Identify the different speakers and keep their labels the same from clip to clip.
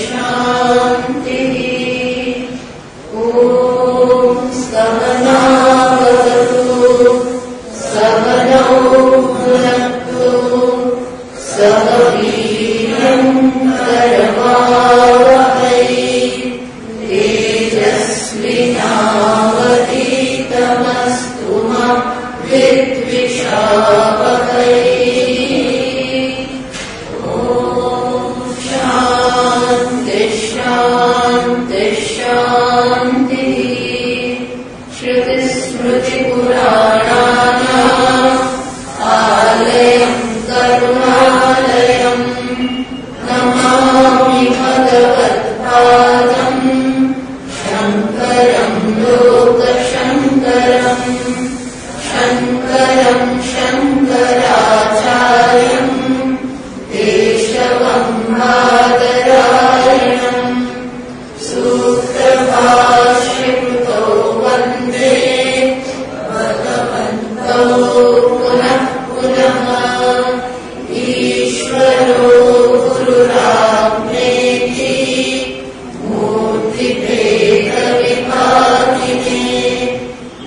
Speaker 1: शान्तिः। ॐ सहनावतु सहनौ भुनक्तु सह वीर्यम् करवावहै तेजस्विनावधीतमस्तु मा विद्विषावहै। श्रुतिस्मृतिपुराणानाम् आलयम् करुणालयम् नमामि भगवत्पादम् शङ्करम् लोकशङ्करम् शङ्करम् शङ्कराचार्यम् केशवम् बादरायणम् सूत्रभाष्यकृतो वन्दे भगवन्तौ पुनः पुनः। ईश्वरो गुरुरात्मेति मूर्तिभेदविभागिने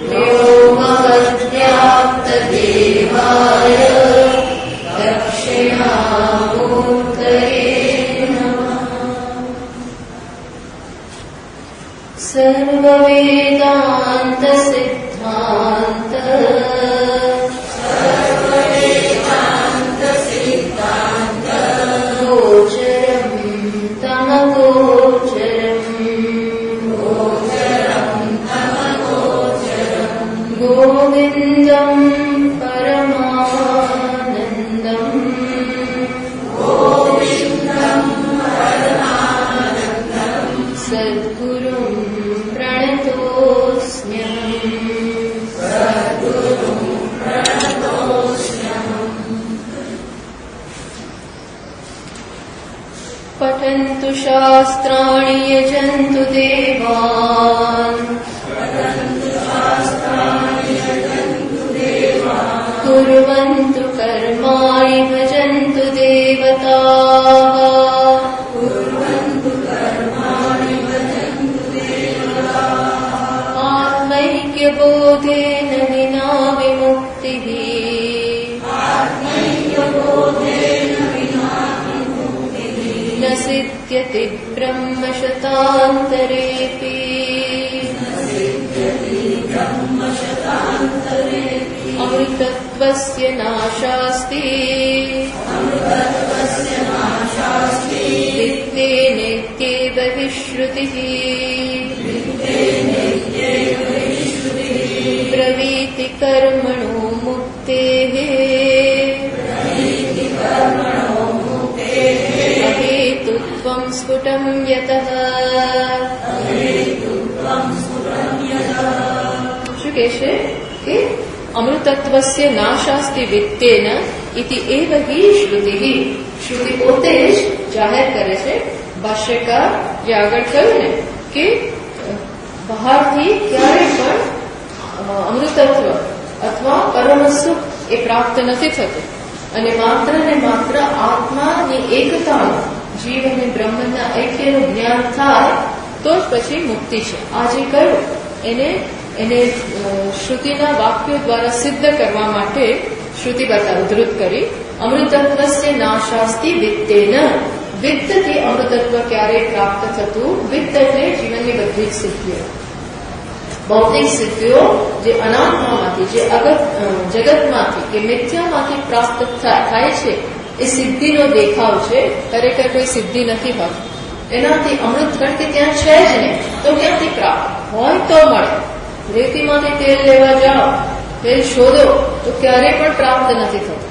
Speaker 1: व्योमवद्व्याप्तदेहाय दक्षिणामूर्तये नमः। सर्ववेदान्त सिद्धान्त गोचरम् तमगोचरम् गोविन्दम् परमानन्दम् सद्गुरुम् पठन्तु शास्त्राणि यजन्तु देवान् कुर्वन्तु कर्माणि भजन्तु देवताः आत्मैक्यबोधेन विना विमुक्तिः न सिद्ध्यति ब्रह्मशतान्तरेऽपि अमृतत्वस्य नाशास्ति वित्तेनेत्येव हि श्रुतिः ब्रवीति कर्मणो मुक्तेः अहेतुत्वं स्फुटं यतः। શું કહે છે કે અમૃતત્વસ્ય નાશાસ્તિ વિત્તેન ઇતિ એવ હિ શ્રુતિઃ. શ્રુતિ પોતે જ જાહેર કરે છે. ભાષ્યકાર જે આગળ કહ્યું ને કે બહારથી ક્યારે પણ અમૃતત્વ અથવા પરમ સુખ એ પ્રાપ્ત નથી થતું અને માત્ર ને માત્ર આત્માની એકતાનું જીવ અને બ્રહ્મના ઐક્યનું જ્ઞાન થાય તો જ પછી મુક્તિ છે. આ જે કહ્યું એને શ્રુતિના વાક્યો દ્વારા સિદ્ધ કરવા માટે શ્રુતિ ઉદ્ધૃત કરી. અમૃતત્વસ્ય નાશાસ્તિ વિત્તેન. વિત્તથી અમૃતત્વ ક્યારેય પ્રાપ્ત થતું. વિત્ત એટલે જીવનની બધી જ સિદ્ધિઓ, ભૌતિક સિદ્ધિઓ જે અનાત્મામાંથી, જે જગતમાંથી કે મિથ્યામાંથી પ્રાપ્ત થાય છે એ સિદ્ધિનો દેખાવ છે. ખરેખર કોઈ સિદ્ધિ નથી હોતી. એનાથી અમૃત કણ કે ત્યાં છે જ નહીં તો ક્યાંથી પ્રાપ્ત હોય તો મળે. રેતીમાંથી તેલ લેવા જાઓ, તેલ શોધો તો ક્યારેય પણ પ્રાપ્ત નથી થતું.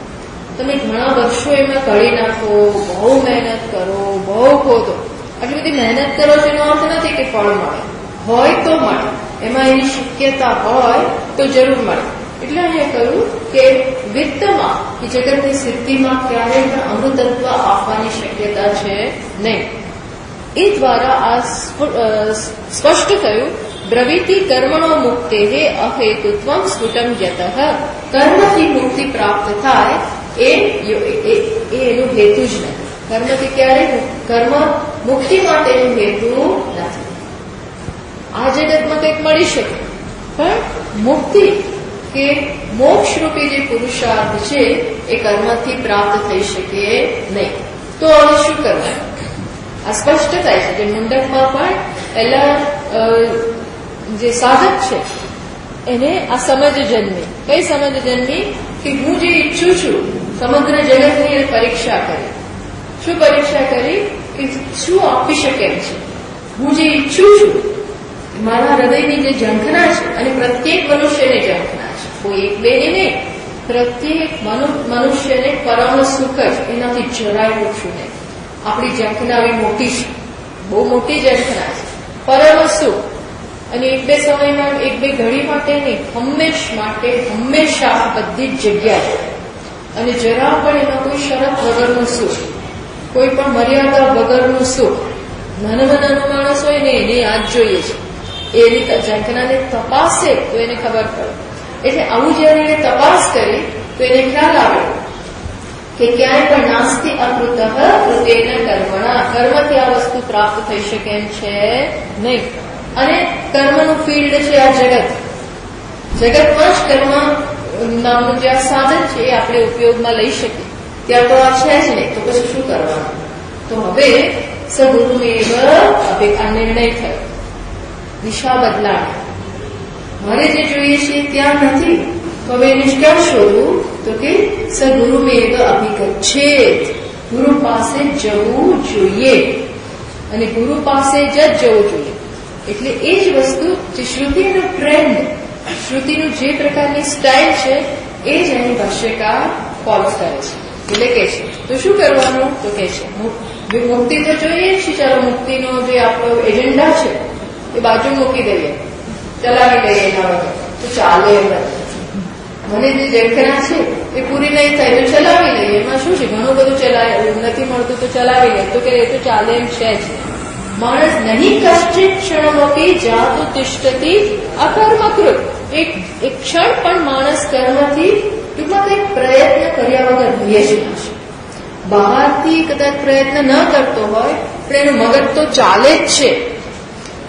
Speaker 1: તમે ઘણા વર્ષો એમાં કાઢી નાખો, બહુ મહેનત કરો, બહુ ખોદો, આટલી બધી મહેનત કરો છો એનો અર્થ નથી કે ફળ મળે. હોય તો મળે, એમાં એની શક્યતા હોય તો જરૂર મળે. એટલે અહીંયા કહ્યું કે વિત્તમાં કે જગતની સિદ્ધિમાં ક્યારેય પણ અમૃતત્વ આપવાની શક્યતા છે નહીં. એ દ્વારા આ સ્પષ્ટ થયું. બ્રવીતિ કર્મણો મુક્તે હે અહેતુત્વમ સ્ફુટમ યતઃ. કર્મથી મુક્તિ પ્રાપ્ત થાય એ એનું હેતુ જ નથી. કર્મથી ક્યારે કર્મ મુક્તિ માટેનો હેતુ નથી. આ જગતમાં કંઈક મળી શકે, પણ મુક્તિ કે મોક્ષરૂપી જે પુરુષાર્થ છે એ કર્મથી પ્રાપ્ત થઈ શકે નહીં. તો હવે શું કરવાનું? આ સ્પષ્ટ થાય છે. જે મુંડકમાં પણ પહેલા જે સાધક છે એને આ સમજ જન્મી. કઈ સમજ જન્મી? કે હું જે ઈચ્છું છું સમગ્ર જગતની પરીક્ષા કરી. શું પરીક્ષા કરી? કે શું આપી શકે એમ છે. હું જે ઈચ્છું છું મારા હૃદયની જે ઝંખના છે, અને પ્રત્યેક મનુષ્યની ઝંખના છે, કોઈ એક બે નહીં, પ્રત્યેક મનુષ્યને પરમ સુખ જ, એનાથી જરાય ઓછું નહીં. આપણી ઝંખના એવી મોટી છે, બહુ મોટી ઝંખના છે, પરમ સુખ. અને એક બે સમયમાં, એક બે ઘડી માટે નહીં, હંમેશ માટે, હંમેશા બધી જ જગ્યાએ. અને જરા પણ એમાં કોઈ શરત વગરનું સુખ, કોઈ પણ મર્યાદા વગરનું સુખ. નાનામાં નાનો માણસ હોય ને એને આ જ જોઈએ છે. એની ઝંખનાને તપાસે તો એને ખબર પડે. એટલે આવું જયારે એને તપાસ કરી તો એને ખ્યાલ આવે કે ક્યાંય પણ નાસ્તિ અકૃત કૃતેન કર્મણા, કર્મથી આ વસ્તુ પ્રાપ્ત થઈ શકે એમ છે નહીં. અને કર્મનું ફિલ્ડ છે આ જગત. જગતમાં જ કર્મ નામનું જે આ સાધન છે એ આપણે ઉપયોગમાં લઈ શકીએ. ત્યાં તો આ છે જ નહીં, તો પછી શું કરવાનું? તો હવે સગુરુમેવ આ નિર્ણય થયો, દિશા બદલાણી. મારે જે જોઈએ છે ત્યાં નથી, તો હવે એને ક્યાં શોધવું? તો કે સગુરુમેવ અભિગચ્છેત, ગુરુ પાસે જવું જોઈએ. અને ગુરુ પાસે જ જવું જોઈએ. એટલે એ જ વસ્તુ જે શ્રુતિનો ટ્રેન્ડ, શ્રુતિનું જે પ્રકારની સ્ટાઇલ છે એ જ અહીં ભાષ્યકાર ફોલો કરે છે. એટલે કે છે તો શું કરવાનું? તો કે છે મુક્તિ તો જોઈએ છે, ચાલો મુક્તિનો જે આપણો એજન્ડા છે એ બાજુ મૂકી દઈએ, ચલાવી દઈએ એના વગર તો ચાલે એમ નથી. મને જે ઝંખના છે એ પૂરી નહીં થાય તો ચલાવી લઈએ, એમાં શું છે? ઘણું બધું નથી મળતું તો ચલાવી લે, તો કે એ તો ચાલે એમ છે જ. માણસ નહીં કશ્ચિત ક્ષણમપી જાતુ તિષ્ઠતિ અકર્મકૃત. એક ક્ષણ પણ માણસ કર્મથી ટૂંકમાં કંઈક પ્રયત્ન કર્યા વગર રહીએ જ નથી. બહારથી કદાચ પ્રયત્ન ન કરતો હોય પણ એનું મગજ તો ચાલે જ છે.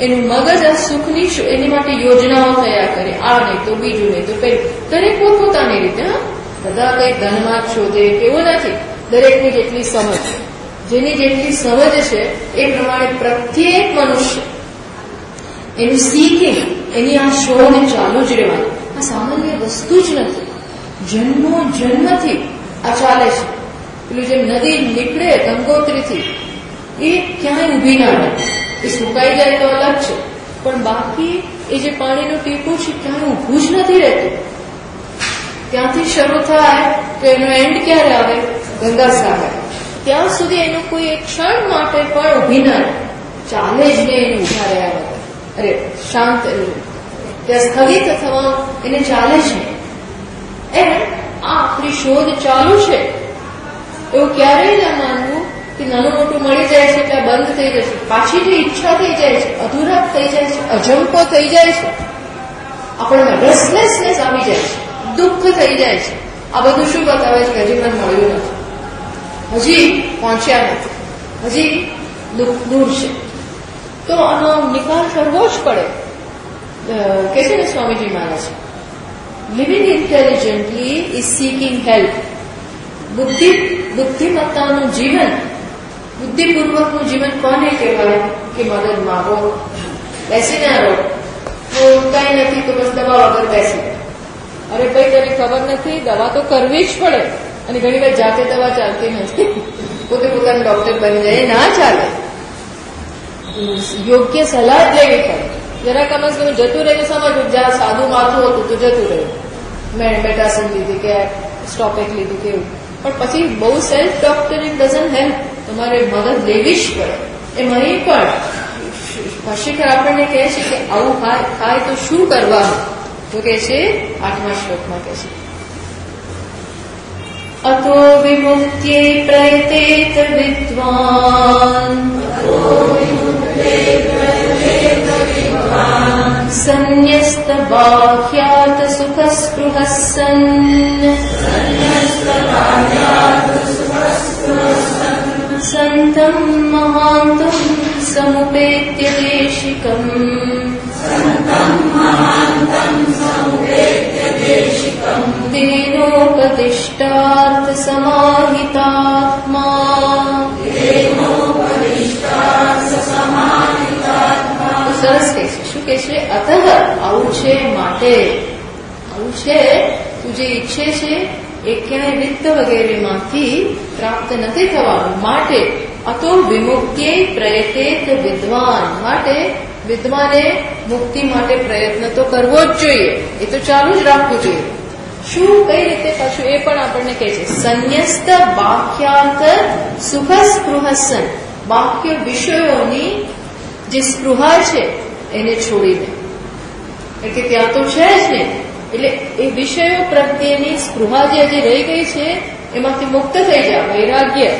Speaker 1: એનું મગજ આ સુખની એની માટે યોજનાઓ તૈયાર કરે, આ નહીં તો બીજું નહીં તો પેલું. દરેક પોતપોતાની રીતે. બધા કંઈ ધનમાં જ શોધે એવું નથી. દરેકની જેટલી સમજ, જેની જેટલી સમજ છે એ પ્રમાણે પ્રત્યેક મનુષ્ય એનું શીખી, એની આ શોધ ચાલુ જ રહેવાની. આ સામાન્ય વસ્તુ જ નથી. જન્મથી આ ચાલે છે. પેલું જેમ નદી નીકળે ગંગોત્રીથી એ ક્યાંય ઊભી ના રહે. એ સુકાઈ જાય તો અલગ છે, પણ બાકી એ જે પાણીનું ટીપું છે ક્યાંય ઊભું જ નથી રહેતું. ત્યાંથી શરૂ થાય તો એનો એન્ડ ક્યારે આવે? ગંગા સાગર. ત્યાં સુધી એનું કોઈ એક ક્ષણ માટે પણ ઊભી ના રહે, ચાલે જ નહીં એને ઊભા રહ્યા વગર. અરે શાંત ત્યાં સ્થગિત થવા એને ચાલે જ નહીં. એમ આ આપણી શોધ ચાલુ છે. એવું ક્યારેય ના માનવું કે નાનું મોટું મળી જાય છે એટલે બંધ થઈ જશે. પાછી જે ઈચ્છા થઈ જાય છે, અધૂરા થઈ જાય છે, અજંપો થઈ જાય છે, આપણને રેસ્ટલેસનેસ આવી જાય છે, દુઃખ થઈ જાય છે. આ બધું શું બતાવે છે? કે હજી મને મળ્યું નથી, હજી પહોંચ્યા નથી, હજી દુઃખ દૂર છે. તો આનો નિકાલ કરવો જ પડે. કે છે ને Swamiji Maharaj, living intelligently is seeking help. બુદ્ધિમત્તાનું જીવન, બુદ્ધિપૂર્વકનું જીવન કોને કહેવાય? કે મદદ માંગો, બેસી ના રહો, તો કઈ નથી તો બસ દવા વગર બેસી. અરે ભાઈ તને ખબર નથી, દવા તો કરવી જ પડે. અને ઘણી વાર જાતે દવા ચાલતી નથી, પોતે પોતાનું ડોક્ટર બની જાય, ના ચાલે. યોગ્ય સલાહ જ લેવી પડે. જરા કમસ કમ જતું રહ્યું સમજવું, જ્યાં સાદું માથું હતું તો જતું રહ્યું, મેં મેટાસિન લીધી કે સ્ટોપેક લીધું કેવું. પણ પછી બહુ સેલ્ફ ડોક્ટરિંગ ડઝન્ટ હેલ્પ. તમારે મદદ લેવી જ પડે. એમાં પણ ભાષ્યકાર આપણને કહે છે કે આવું થાય તો શું કરવાનું? તો કે છે 8મા શ્લોકમાં કહે છે, અતો વિમુક્ત્યૈ પ્રયતેત વિદ્વાન સંન્યસ્ત બાહ્યાત સુખસ્પૃહસ્સન સંતમ મહાંતમ समुपेत्य देशिकम् तेनोपदिष्टार्थ समाहितात्मा સરસ કહે છે. શું કહે છે? અતઃ આવું છે માટે, આવું છે તું જે ઈચ્છે છે એ ક્યાંય વિત્ત વગેરેમાંથી પ્રાપ્ત નથી થવાનું. માટે અતો વિમુક્તિ પ્રયતેત વિદ્વાન, માટે વિદ્વાને મુક્તિ માટે પ્રયત્ન તો કરવો જ જોઈએ, એ તો ચાલુ જ રાખવું જોઈએ. શું, કઈ રીતે પાછું એ પણ આપણને કહે છે. સંન્યસ્ત બાહ્યાર્થ સુખ સ્પૃહસન, બાહ્ય વિષયોની જે સ્પૃહા છે એને છોડીને, એટલે કે ત્યાં તો છે જ ને, એટલે એ વિષયો પ્રત્યેની સ્પૃહા જે હજી રહી ગઈ છે એમાંથી મુક્ત થઈ જાય. વૈરાગ્ય,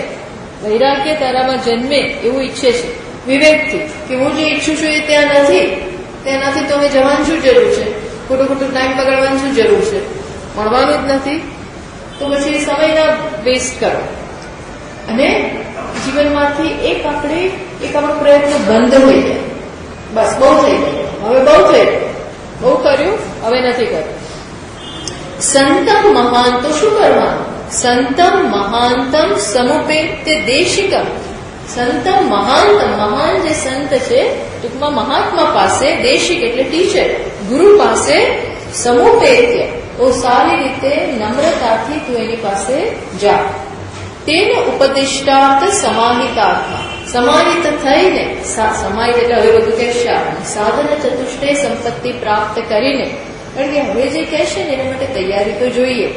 Speaker 1: વૈરાગ્ય તારામાં જન્મે એવું ઈચ્છે છે વિવેકથી, કે હું જે ઈચ્છું છું એ ત્યાં નથી, તેનાથી તો હવે જવાનું શું જરૂર છે, ખોટું ખોટું ટાઈમ બગાડવાની શું જરૂર છે, મળવાનું જ નથી, તો પછી સમય ના વેસ્ટ કરો. અને જીવનમાંથી એક આપણો પ્રયત્ન બંધ થઈ જાય. બસ બહુ થઈ ગયું, હવે બહુ થઈ ગયું, બહુ કર્યું, હવે નથી કર્યું. સંતમ મહાન, તો શું કરવાનું? સંતમ મહાનતમ સમુપેત્ય દેશિકમ. સંતમ મહાનતમ, મહાન જે સંત છે ટૂંકમાં મહાત્મા પાસે, દેશિક એટલે ટીચર, ગુરુ પાસે સમુપેત્ય, તો સારી રીતે નમ્રતાથી તું એની પાસે જા. તેને ઉપદિષ્ટાર્થ સમાહિતાર્થમાં, સમાહિત થઈને, સમાહિત એટલે હવે બધું કહેશે, સાધન ચતુષ્ટય સંપત્તિ પ્રાપ્ત કરીને, કારણ કે હવે જે કહેશે ને એના માટે તૈયારી તો જોઈએ.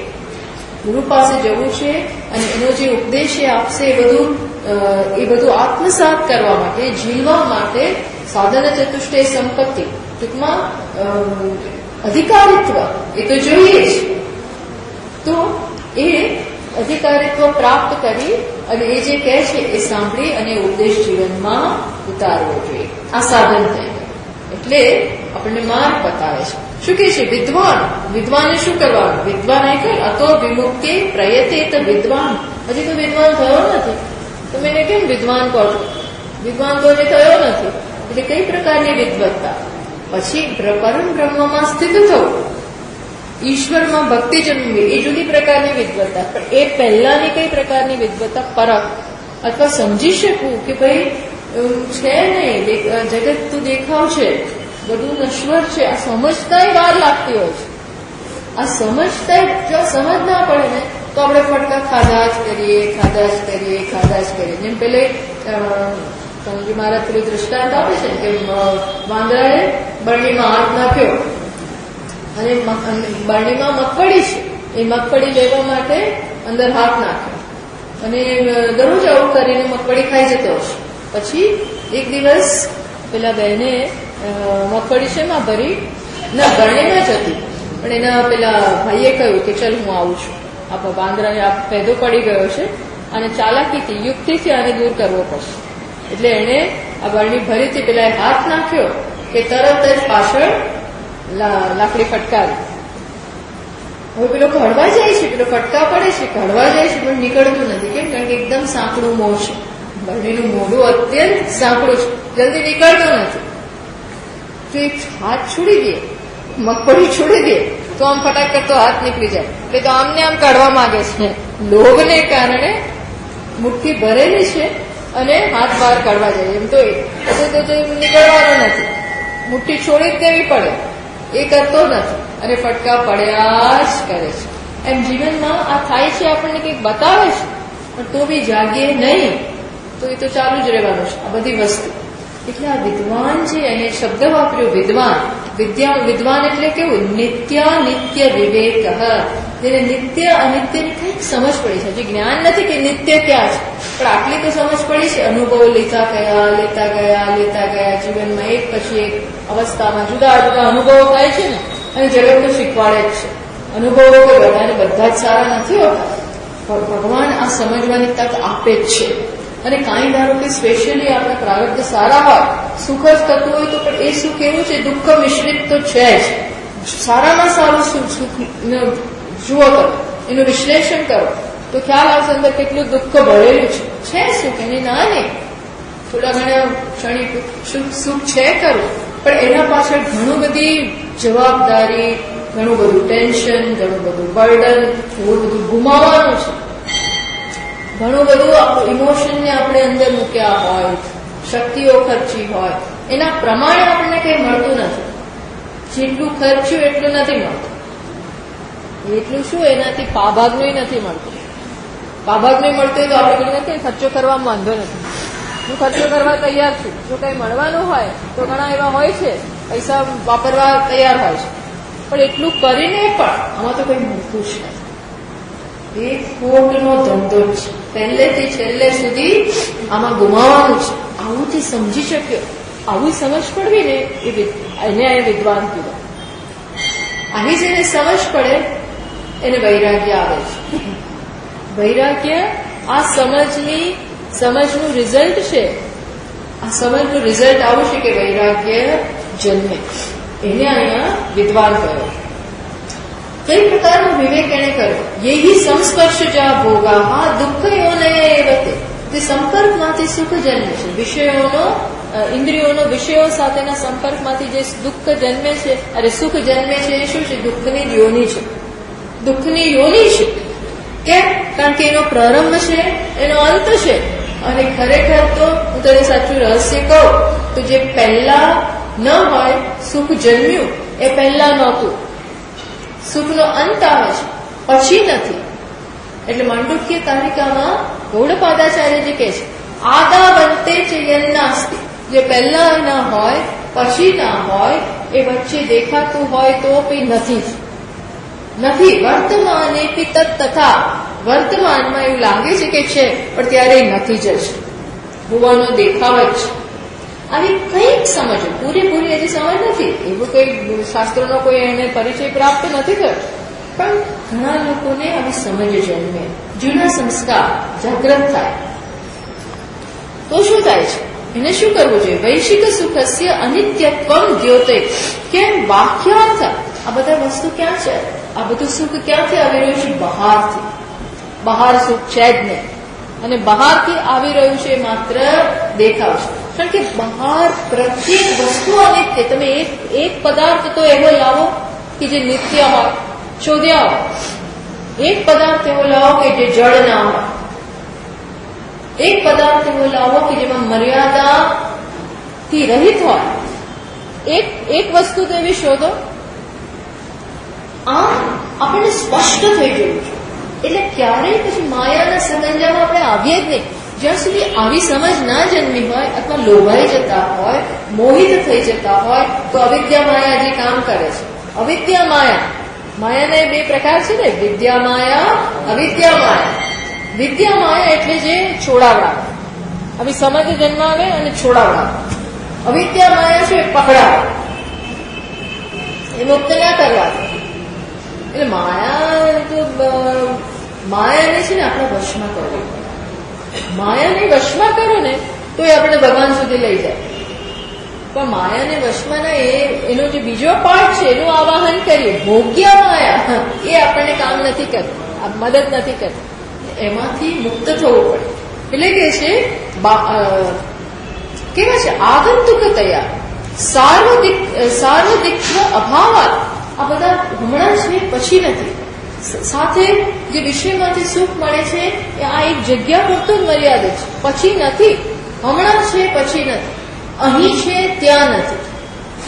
Speaker 1: ગુરુ પાસે જવું છે અને એનો જે ઉપદેશ આપશે એ બધું આત્મસાત કરવા માટે, ઝીલવા માટે સાધન ચતુષ્ટય સંપત્તિ, ટૂંકમાં અધિકારીત્વ એ તો જોઈએ જ. તો એ અધિકારીત્વ પ્રાપ્ત કરી અને એ જે કહે છે એ સાંભળી અને ઉપદેશ જીવનમાં ઉતારવો જોઈએ. આ સાધન થઈ ગયું. એટલે આપણને માર્ગ બતાવે છે. શું કહે છે? વિદ્વાન, વિદ્વાને શું કરવાનું? વિદ્વાન એ કહે અતો વિમુક્તિ પ્રયતેત વિદ્વાન. હજી તો વિદ્વાન થયો નથી, તમે એને કેમ વિદ્વાન કહો છો? વિદ્વાન તો હજી થયો નથી, એટલે કઈ પ્રકારની વિદ્વત્તા? પછી પરમ બ્રહ્મમાં સ્થિત થવું, ઈશ્વરમાં ભક્તિ જન્મવી, એ જુદી પ્રકારની વિદ્વત્તા. પણ એ પહેલાની કઈ પ્રકારની વિદ્વત્તા? પરખ, અથવા સમજી શકવું કે ભાઈ છે નહીં, જગત તો દેખાવ છે, બધું નશ્વર છે. આ સમજતા વાર લાગતી હોય છે. આ સમજતા જો સમજ ના પડે ને તો આપણે ફટકા ખાધા જ કરીએ. જેમ પેલે સ્વામીજી મહારાજ પેલું દૃષ્ટાંત આપે છે કે વાંદરાએ બરણીમાં હાથ નાખ્યો અને બરણીમાં મગફળી છે, એ મગફળી લેવા માટે અંદર હાથ નાખ્યો અને દરરોજ આવું કરીને મગફળી ખાઈ જતો હશે. પછી એક દિવસ પેલા બહેને મગફળી શેમાં ભરી? ના, બરણીમાં જ હતી, પણ એના પેલા ભાઈએ કહ્યું કે ચલ હું આવું છું, આ વાંદરાને આ પેદો પડી ગયો છે અને ચાલાકીથી, યુક્તિથી આને દૂર કરવો પડશે. એટલે એને આ બરણી ભરીથી પેલા હાથ નાખ્યો કે તરત જ પાછળ લાકડી ફટકારી. હવે પેલો ઘડવા જાય છે, પેલો ફટકા પડે છે, ઘડવા જાય છે, પણ નીકળતું નથી. કેમ? કારણ કે એકદમ સાંકડું મોં છે, બરણીનું મોઢું અત્યંત સાંકડું છે, જલ્દી નીકળતું નથી. જો એક હાથ છોડી દે, મગફળી છોડી દે તો આમ ફટાક કરતો હાથ નીકળી જાય. એટલે તો આમને આમ કાઢવા માંગે છે, લોભને કારણે મુઠ્ઠી ભરેલી છે અને હાથ બહાર કાઢવા જાય. એમ તો નીકળવાનો નથી, મુઠ્ઠી છોડી જ દેવી પડે, એ કરતો નથી અને ફટકા પડ્યા જ કરે છે. એમ જીવનમાં આ થાય છે, આપણને કંઈક બતાવે છે પણ તો બી જાગીએ નહીં તો એ તો ચાલુ જ રહેવાનું છે આ બધી વસ્તુ. એટલે આ વિદ્વાન છે, એને શબ્દ વાપર્યો વિદ્વાન. વિદ્વાન એટલે કેવું? નિત્ય વિવેક, જેને નિત્ય અનિત્યની કંઈક સમજ પડી છે. હજી જ્ઞાન નથી કે નિત્ય ક્યાં છે, પણ આટલી તો સમજ પડી છે. અનુભવો લેતા ગયા જીવનમાં, એક પછી એક અવસ્થામાં જુદા જુદા અનુભવો થાય છે ને, અને જગત તો શીખવાડે જ છે. અનુભવો કોઈ બધાને બધા જ સારા નથી હોતા, પણ ભગવાન આ સમજવાની તક આપે જ છે. અને કાંઈ ધારો કે સ્પેશિયલી આપણા પ્રારબ્ધ સારા હોય, સુખ જ થતું હોય તો પણ એ સુખ એવું છે, દુઃખ મિશ્રિત તો છે જ. સારામાં સારું સુખ જુઓ કરો, એનું વિશ્લેષણ કરો તો ખ્યાલ આવશે અંદર કેટલું દુઃખ ભરેલું છે સુખ એની ના નહીં. થોડા ઘણા ક્ષણિક સુખ છે ખરું, પણ એના પાછળ ઘણું બધી જવાબદારી, ઘણું બધું ટેન્શન, ઘણું બધું બર્ડન, ઘણું બધું ગુમાવવાનું છે. ઘણું બધું આપણું ઇમોશનને આપણે અંદર મૂક્યા હોય, શક્તિઓ ખર્ચી હોય, એના પ્રમાણે આપણને કંઈ મળતું નથી. જેટલું ખર્ચ્યું એટલું નથી મળતું. એટલું શું, એનાથી પાભાગનું નથી મળતું. પાભાગનું મળતું તો આપણે કહીએ કે ખર્ચો કરવામાં વાંધો નથી, હું ખર્ચો કરવા તૈયાર છું. જો કંઈ મળવાનું હોય તો ઘણા એવા હોય છે પૈસા વાપરવા તૈયાર હોય છે, પણ એટલું કરીને પણ આમાં તો કંઈ મળતું જ નથી. એ ખોટનો ધંધો છે, પહેલેથી છેલ્લે સુધી આમાં ગુમાવવાનું છે. આવું જે સમજી શક્યો, આવું સમજ પડવી ને એને વિદ્વાન કીધો. અહીં જેને સમજ પડે એને વૈરાગ્ય આવે છે. વૈરાગ્ય આ સમજનું રિઝલ્ટ છે. આ સમજનું રિઝલ્ટ આવું છે કે વૈરાગ્ય જન્મે. એને અહીંયા વિદ્વાન કહ્યો. કઈ પ્રકારનો વિવેક એને કર્યો? યહી સંસ્પર્શ જા ભોગા દુઃખયોને એવતે. તે સંપર્કમાંથી સુખ જન્મે છે. વિષયોનો, ઇન્દ્રિયોનો વિષયો સાથેના સંપર્કમાંથી જે દુઃખ જન્મે છે, અરે સુખ જન્મે છે, એ શું છે? દુઃખની યોની છે. દુઃખની યોની છે. કેમ? કારણ કે એનો પ્રારંભ છે, એનો અંત છે. અને ખરેખર તો હું તને સાચું રહસ્ય કહું તો જે પહેલા ન હોય સુખ જન્મ્યું એ પહેલા નહોતું. સુખનો અંત આવે છે, પછી નથી. એટલે માંડુક્ય તારિકામાં ગૌડપાદાચાર્યજી કહે છે, આદા બનતે છે યન્નાસ્તિ. જે પહેલા ના હોય પછી ના હોય, એ વચ્ચે દેખાતું હોય તો બી નથી. વર્તમાને પિતત તથા. વર્તમાનમાં એવું લાગે છે કે છે, પણ ત્યારે નથી જશે. હોવાનો દેખાવ જ છે. આવી કંઈક સમજો, પૂરેપૂરી હજી સમજ નથી. એવું કોઈ શાસ્ત્રોનો કોઈ એને પરિચય પ્રાપ્ત નથી થયો, પણ ઘણા લોકોને આવી સમજ જન્મે, જૂના સંસ્કાર જાગૃત થાય. તો શું થાય છે? એને શું કરવું જોઈએ? વૈશ્વિક સુખસ્ય અનિત્યત્વમ દ્યોતે. કેમ? વાક્યાર્થ. આ બધા વસ્તુ ક્યાં છે? આ બધું સુખ ક્યાંથી આવી રહ્યું છે? બહારથી. બહાર સુખ છે જ નહીં, અને બહારથી આવી રહ્યું છે માત્ર દેખાવ છે. કારણ કે બહાર પ્રત્યેક વસ્તુ અનિત્ય. તમે એક પદાર્થ તો એવો લાવો કે જે નિત્ય હોય, શોધ્યા હોય. એક પદાર્થ એવો લાવો કે જે જળ ના હોય. એક પદાર્થ એવો લાવો કે જેમાં મર્યાદાથી રહિત હોય. એક વસ્તુ તો એવી શોધો. આ આપણને સ્પષ્ટ થઈ ગયું છે. એટલે ક્યારેય પછી માયાના સંગંજામાં આપણે આવીએ જ નહીં. જ્યાં સુધી આવી સમજ ના જન્મી હોય, અથવા લોભાઈ જતા હોય, મોહિત થઈ જતા હોય, તો અવિદ્યા માયા જે કામ કરે છે. અવિદ્યા માયા, માયાના બે પ્રકાર છે ને, વિદ્યા માયા, અવિદ્યા માયા. વિદ્યા માયા એટલે જે છોડાવડા, આવી સમજ જન્માવે અને છોડાવડા. અવિદ્યા માયા છે પકડાવે, એ મુક્ત ના કરવા. એટલે માયાને છે ને આપણે વશમાં કરવી પડે. માયાને વશમાં કરો ને તો એ આપણે ભગવાન સુધી લઈ જાય. પણ માયાને વશમાં ના, એનો જે બીજો પાર્ટ છે એનું આવાહન કરીએ. ભોગ્ય માયા એ આપણને કામ નથી કરતું, મદદ નથી કરતું. એમાંથી મુક્ત થવું પડે. એટલે કે છે કેવા છે? આગંતુક તૈયાર સાર્વદિક્વ અભાવાત. આ બધા હમણાં છે, પછી નથી. સાથે જે વિષયમાંથી સુખ મળે છે એ આ એક જગ્યા પૂરતું જ મર્યાદિત છે, પછી નથી. હમણાં છે, પછી નથી. અહીં છે, ત્યાં નથી.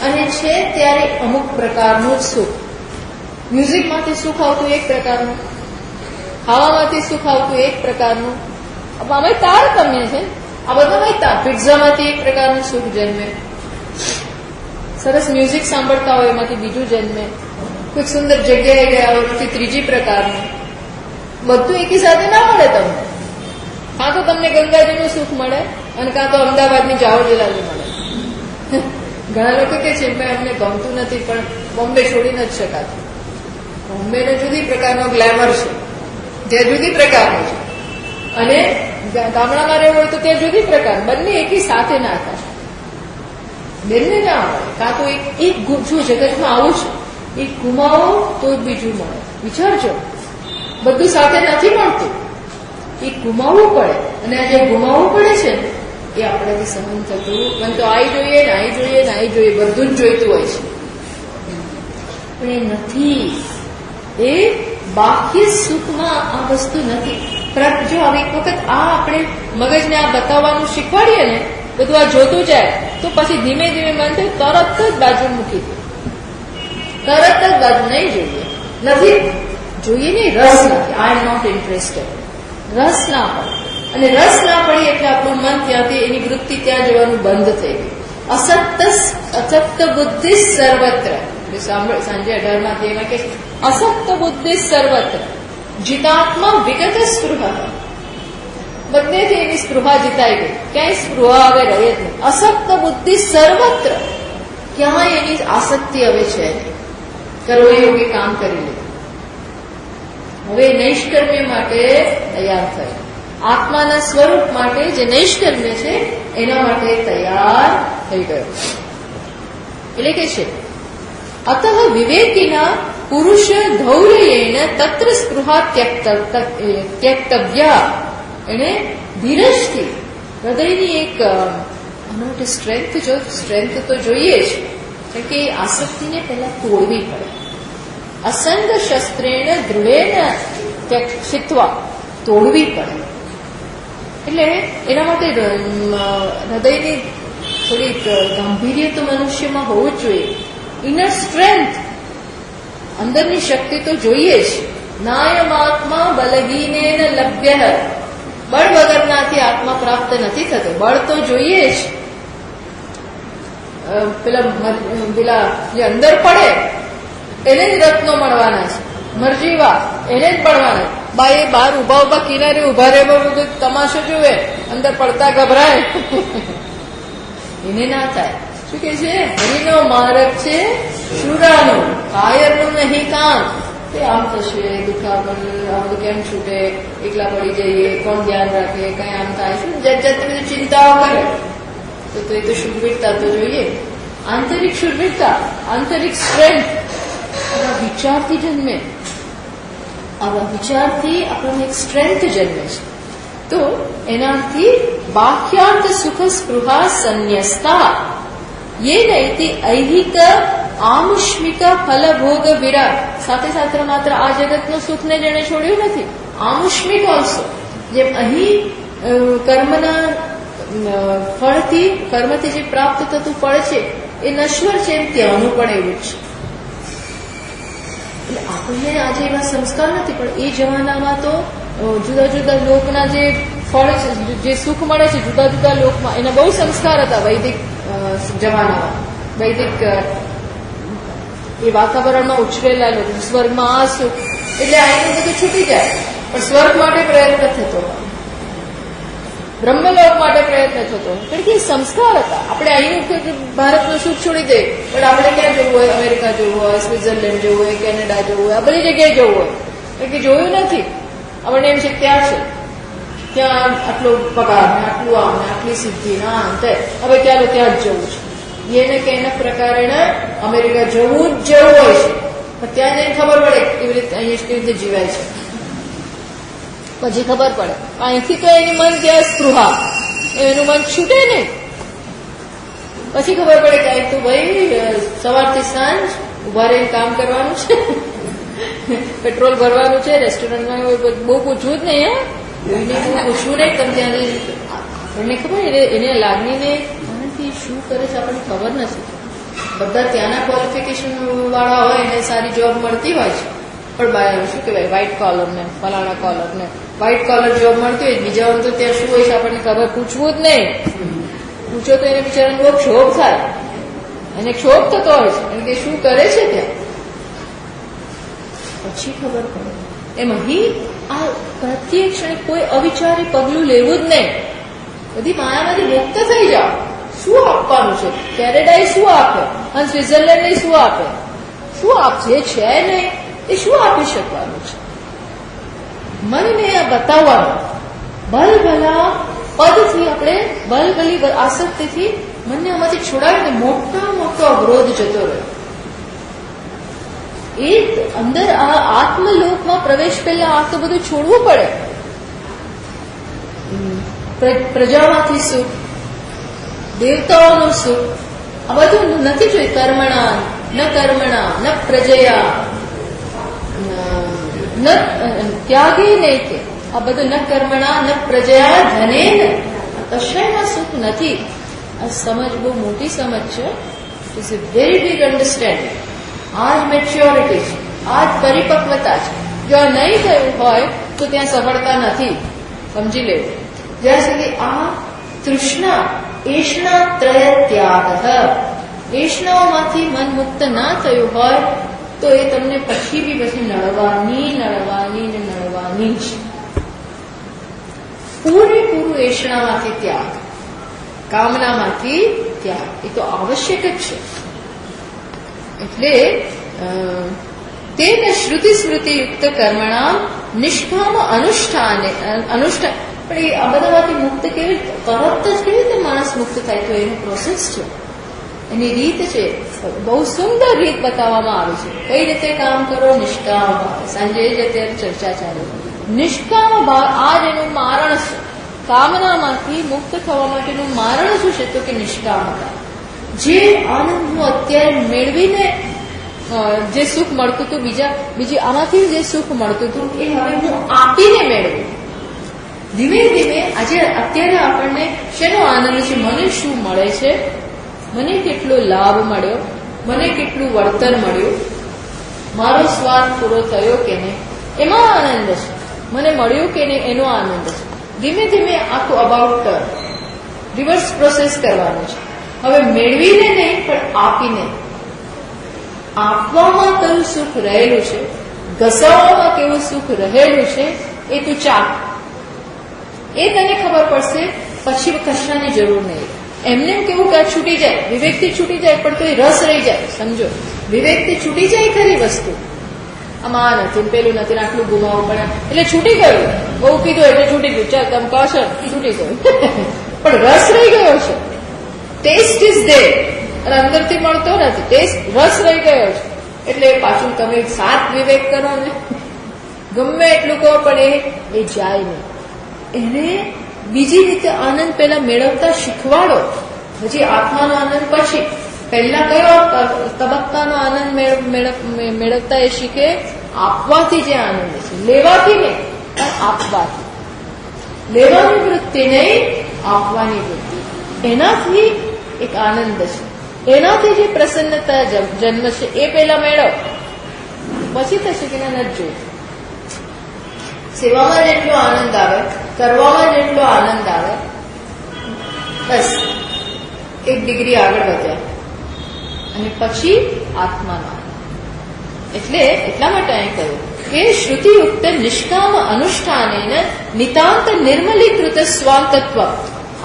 Speaker 1: અને છે ત્યારે અમુક પ્રકારનું જ સુખ. મ્યુઝિકમાંથી સુખ આવતું એક પ્રકારનું, ખાવામાંથી સુખ આવતું એક પ્રકારનું. અમે તારતમ્ય છે આ બધામાં. પિઝામાંથી એક પ્રકારનું સુખ જન્મે, સરસ મ્યુઝિક સાંભળતા હોય એમાંથી બીજું જન્મે, કોઈક સુંદર જગ્યાએ ગયા હોય એમાંથી ત્રીજી પ્રકારનું. બધું એકી સાથે ના મળે તમને. કાં તો તમને ગંગાજીનું સુખ મળે, અને કાં તો અમદાવાદની જાઓ જલાલી મળે. ઘણા લોકો કે છે અમને ગમતું નથી, પણ બોમ્બે છોડી નથી શકાતું. બોમ્બેનો જુદી પ્રકારનો ગ્લેમર છે, ત્યાં જુદી પ્રકારનું છે. અને ગામડામાં રહેવું હોય તો ત્યાં જુદી પ્રકાર. બંને એકી સાથે ના થાય, બંને ના મળે. કાં તો એક જો જગતમાં આવું છે, એક ગુમાવો તો બીજું મળે. વિચારજો, બધું સાથે નથી મળતું. એક ગુમાવવું પડે, અને આ જે ગુમાવવું પડે છે એ આપણાથી સહન થતું. મને તો આઈ જોઈએ ને આઈ જોઈએ ને આઈ જોઈએ, બધું જ જોઈતું હોય છે. પણ એ નથી. એ બાહ્ય સુખમાં આ વસ્તુ નથી. જો હવે એક વખત આ આપણે મગજને આ બતાવવાનું શીખવાડીએ ને, બધું આ જોતું જાય, તો પછી ધીમે ધીમે મન થાય તરત જ બાજુ મૂકી દે. તરત જ બાજુ નહીં જોઈએ. નથી જોઈએ ને, રસ નથી. આઈ એમ નોટ ઇન્ટરેસ્ટેડ. રસ ના પડે. અને રસ ના પડી એટલે આપણું મન ત્યાંથી એની વૃત્તિ ત્યાં જવાનું બંધ થઈ ગયું. અસક્ત બુદ્ધિ સર્વત્ર. સાંજે 18 એમાં કે અસક્ત બુદ્ધિ સર્વત્ર જીતાત્મા વિગત સ્પૃહા. બધેથી એની સ્પૃહા જીતાઈ ગઈ. ક્યાંય સ્પૃહા હવે રહે જ નહીં. અસક્ત બુદ્ધિ સર્વત્ર. ક્યાંય એની આસક્તિ હવે છે નહીં. કરવો યોગ્ય કામ કરી લીધું. હવે નૈષ્કર્મ્ય માટે તૈયાર થયું. આત્માના સ્વરૂપ માટે જે નૈષ્કર્મ્ય છે એના માટે તૈયાર થઈ ગયો. એટલે કે છે અતઃ વિવેકિના પુરુષ ધૌર્યેણ તત્ર સ્પૃહા ત્યક્તવ્યા. એને ધીરજથી હૃદયની એક સ્ટ્રેન્થ તો જોઈએ જ, કે આસક્તિને પહેલા તોડવી પડે. અસંગ શસ્ત્રેણ દૃઢેન ક્ષિત્વા. તોડવી પડે. એટલે એના માટે હૃદયની થોડીક ગાંભીર્ય તો મનુષ્યમાં હોવું જ જોઈએ. ઇનર સ્ટ્રેન્થ, અંદરની શક્તિ તો જોઈએ જ. નાયમાત્મા બલહીનેન લભ્ય. બળ વગરનાથી આત્મા પ્રાપ્ત નથી થતો. બળ તો જોઈએ જ. પેલા જે અંદર પડે એને જ રત્નો મળવાના છે. મરજીવા એને જ પડવાના. બાઈ બહાર ઉભા કિનારે ઉભા રહે, બધું તમાશો જોવે, અંદર પડતા ગભરાય. એને ના થાય. શું કે છે? હરિનો માર્ગ છે શુરાનો, કાયરનું નહીં કામ. આમ થશે, દુખાપણ, આ બધું કેમ છૂટે, એકલા પડી જઈએ, કોણ ધ્યાન રાખે, કઈ આમ થાય, શું જાતની બધી ચિંતાઓ કરે. તો એ તો શુભવીરતા તો જોઈએ. આંતરિક શુભવીરતા, આંતરિક સ્ટ્રેન્થ આવા વિચારથી જન્મે. આવા વિચારથી આપણને એક સ્ટ્રેન્થ જન્મે છે. તો એનાથી બાહ્યાર્થ સુખ સ્પૃહા સંન્યસ્તા ये नैति ऐहिक આમુષ્મિક ફલભોગ વિરાટ. સાથે સાથે માત્ર આ જગતનું સુખને જેને છોડ્યું નથી, આમુષ્મિક ઓલ્સો. જેમ અહીં કર્મના ફળથી, કર્મથી જે પ્રાપ્ત થતું ફળ છે એ નશ્વર છે, એમ ત્યાંનું પણ એવું જ છે. એટલે આપણને આજે એવા સંસ્કાર નથી, પણ એ જમાનામાં તો જુદા જુદા લોકના જે ફળ છે, જે સુખ મળે છે જુદા જુદા લોકમાં, એના બહુ સંસ્કાર હતા વૈદિક જમાનામાં. વૈદિક એ વાતાવરણમાં ઉછરેલા લોકો સ્વર્ગમાં આ સુખ, એટલે આનું બધું છૂટી જાય. પણ સ્વર્ગ માટે પ્રયત્ન થતો, બ્રહ્મલોક માટે પ્રયત્ન થતો, કારણ કે સંસ્કાર હતા. આપણે અહીંનું ભારતનું સુખ છોડી દે, પણ આપણે ક્યાં જવું હોય? અમેરિકા જવું હોય, સ્વિટ્ઝરલેન્ડ જવું હોય, કેનેડા જવું હોય, આ બધી જગ્યાએ જવું હોય. કારણ કે જોયું નથી. આપણને એમ છે ત્યાં છે, ત્યાં આટલો પગાર ને આટલું આમ ને આટલી સિદ્ધિ ના અંતે, હવે ચાલો ત્યાં જ જવું છે. એને કે એના પ્રકારે અમેરિકા જવું જ જવું હોય છે. પણ ત્યાં જઈને ખબર પડે કેવી રીતે અહીંયા કેવી રીતે જીવાય છે. પછી ખબર પડે અહીંથી તો એની મન ત્યાં સ્પૃહા, એનું મન છૂટે નહીં. પછી ખબર પડે કે અહીં તો ભાઈ સવારથી સાંજ ઉભા રહીને કામ કરવાનું છે, પેટ્રોલ ભરવાનું છે, રેસ્ટોરન્ટમાં બહુ પૂછવું જ નહીં. એને બહુ પૂછવું નહીં. તમે ત્યાં એને ખબર એને લાગણીને શું કરે છે આપણને ખબર નથી. બધા ત્યાંના ક્વોલિફિકેશન વાળા હોય એને સારી જોબ મળતી હોય છે, પણ શું કહેવાય વ્હાઇટ કોલર ને ફલાણા કોલર ને વ્હાઇટ કોલર જોબ મળતી હોય. બીજા તો ત્યાં શું હોય છે આપણને ખબર, પૂછવું જ નહીં. પૂછો તો એને બિચારાને બહુ ક્ષોભ થાય, એને ક્ષોભ થતો હોય છે કારણ કે શું કરે છે ત્યાં. પછી ખબર પડે. એમ અહીં આ પ્રત્યેક ક્ષણે કોઈ અવિચારી પગલું લેવું જ નહીં. બધી માયામાંથી મુક્ત થઈ જાઓ. શું આપવાનું છે? કેનેડા શું આપે અને સ્વિટ્ઝરલેન્ડ શું આપે? શું આપશે? છે નહીં એ શું આપી શકવાનું છે? મનને આ બતાવવાનું. ભલભલા પદથી આપણે ભલભલી આસક્તિથી મનને આમાંથી છોડાવીને મોટો અવરોધ જતો રહ્યો. એ અંદર આ આત્મલોકમાં પ્રવેશ પહેલા આ તો બધું છોડવું પડે. પ્રજામાંથી સુખ, દેવતાઓનું સુખ, આ બધું નથી જોયું. કર્મણા ન પ્રજયા ન ત્યાગે નહીં કે આ બધું ન કર્મણા ન પ્રજયા ધનેન કશાયમાં સુખ નથી. આ સમજ બહુ મોટી સમજ છે. It's a very big understanding. આ જ મેચ્યોરિટી છે, આ જ પરિપક્વતા છે. જો નહીં થયું હોય તો ત્યાં સફળતા નથી, સમજી લેવું. જ્યાં સુધી આ તૃષ્ણા એષણા ત્રય ત્યાગ, એષણાઓમાંથી મન મુક્ત ના થયું હોય તો એ તમને પછી નળવાની જ. પૂરેપૂરું એષણામાંથી ત્યાગ, કામનામાંથી ત્યાગ, એ તો આવશ્યક જ છે. એટલે તેન શ્રુતિ સ્મૃતિયુક્ત કર્મણા નિષ્કામ અનુષ્ઠાન. પણ એ આ બધામાંથી મુક્ત કેવી તરત જ કેવી રીતે માણસ મુક્ત થાય? તો એનો પ્રોસેસ છે, એની રીત છે. બહુ સુંદર રીત બતાવવામાં આવી છે. કઈ રીતે કામ કરો? નિષ્કામ ભાવ. સાંજે જ અત્યારે ચર્ચા ચાલે. નિષ્કામ ભાવ આ જ એનું મારણ છે. કામનામાંથી મુક્ત થવા માટેનું મારણ શું છે? તો કે નિષ્કામતા. જે આનંદ હું અત્યારે મેળવીને જે સુખ મળતું હતું, બીજી આમાંથી જે સુખ મળતું હતું એ હવે હું આપીને મેળવું. ધીમે ધીમે આજે અત્યારે આપણને શેનો આનંદ છે? મને શું મળે છે, મને કેટલો લાભ મળ્યો, મને કેટલું વળતર મળ્યું, મારો સ્વાદ પૂરો થયો કે નહીં, એમાં આનંદ છે. મને મળ્યું કે નહીં એનો આનંદ છે. ધીમે ધીમે આખું અબાઉટ ટર્ન રિવર્સ પ્રોસેસ કરવાનું છે. હવે મેળવીને નહીં પણ આપીને. આપવામાં કયું સુખ રહેલું છે, ઘસાવામાં કેવું સુખ રહેલું છે એ તું ચાખ. એ તને ખબર પડશે. પછી કશાની જરૂર નહીં. એમને કેવું કે છૂટી જાય, વિવેકથી છૂટી જાય, પણ તો એ રસ રહી જાય. સમજો, વિવેકથી છૂટી જાય ખરી વસ્તુ, આમાં નથી પેલું નથી આટલું ગુમાવવું પડે એટલે છૂટી ગયું. બહુ કીધું એટલે છૂટી ગયું. ચાલ તમે કહો છો છૂટી ગયું, પણ રસ રહી ગયો છે. ટેસ્ટ ઇઝ ધેર અને અંદરથી મળતો નથી. ટેસ્ટ રસ રહી ગયો છે. એટલે પાછું તમે સાત વિવેક કરો ને ગમે એટલું કહો પણ એ જાય નહીં. એને બીજી રીતે આનંદ પેલા મેળવતા શીખવાડો. હજી આત્માનો આનંદ પછી. પહેલા કયો તબક્કાનો આનંદ મેળવતા એ શીખે? આપવાથી જે આનંદ છે, લેવાથી નહીં પણ આપવાથી. લેવાની વૃત્તિ નહીં, આપવાની વૃત્તિ. એનાથી એક આનંદ છે. એનાથી જે પ્રસન્નતા જન્મ છે એ પેલા મેળવ, પછી થશે કે નથી જોયું. સેવામાં જેટલો આનંદ આવે, કરવામાં જેટલો આનંદ આવે, બસ એક ડિગ્રી આગળ વધ્યા અને પછી આત્માનો આનંદ. એટલે એટલા માટે અહીં કહ્યું કે શ્રુતિયુક્ત નિષ્કામ અનુષ્ઠાનેન નિતાંત નિર્મલીકૃત સ્વાંતત્વ.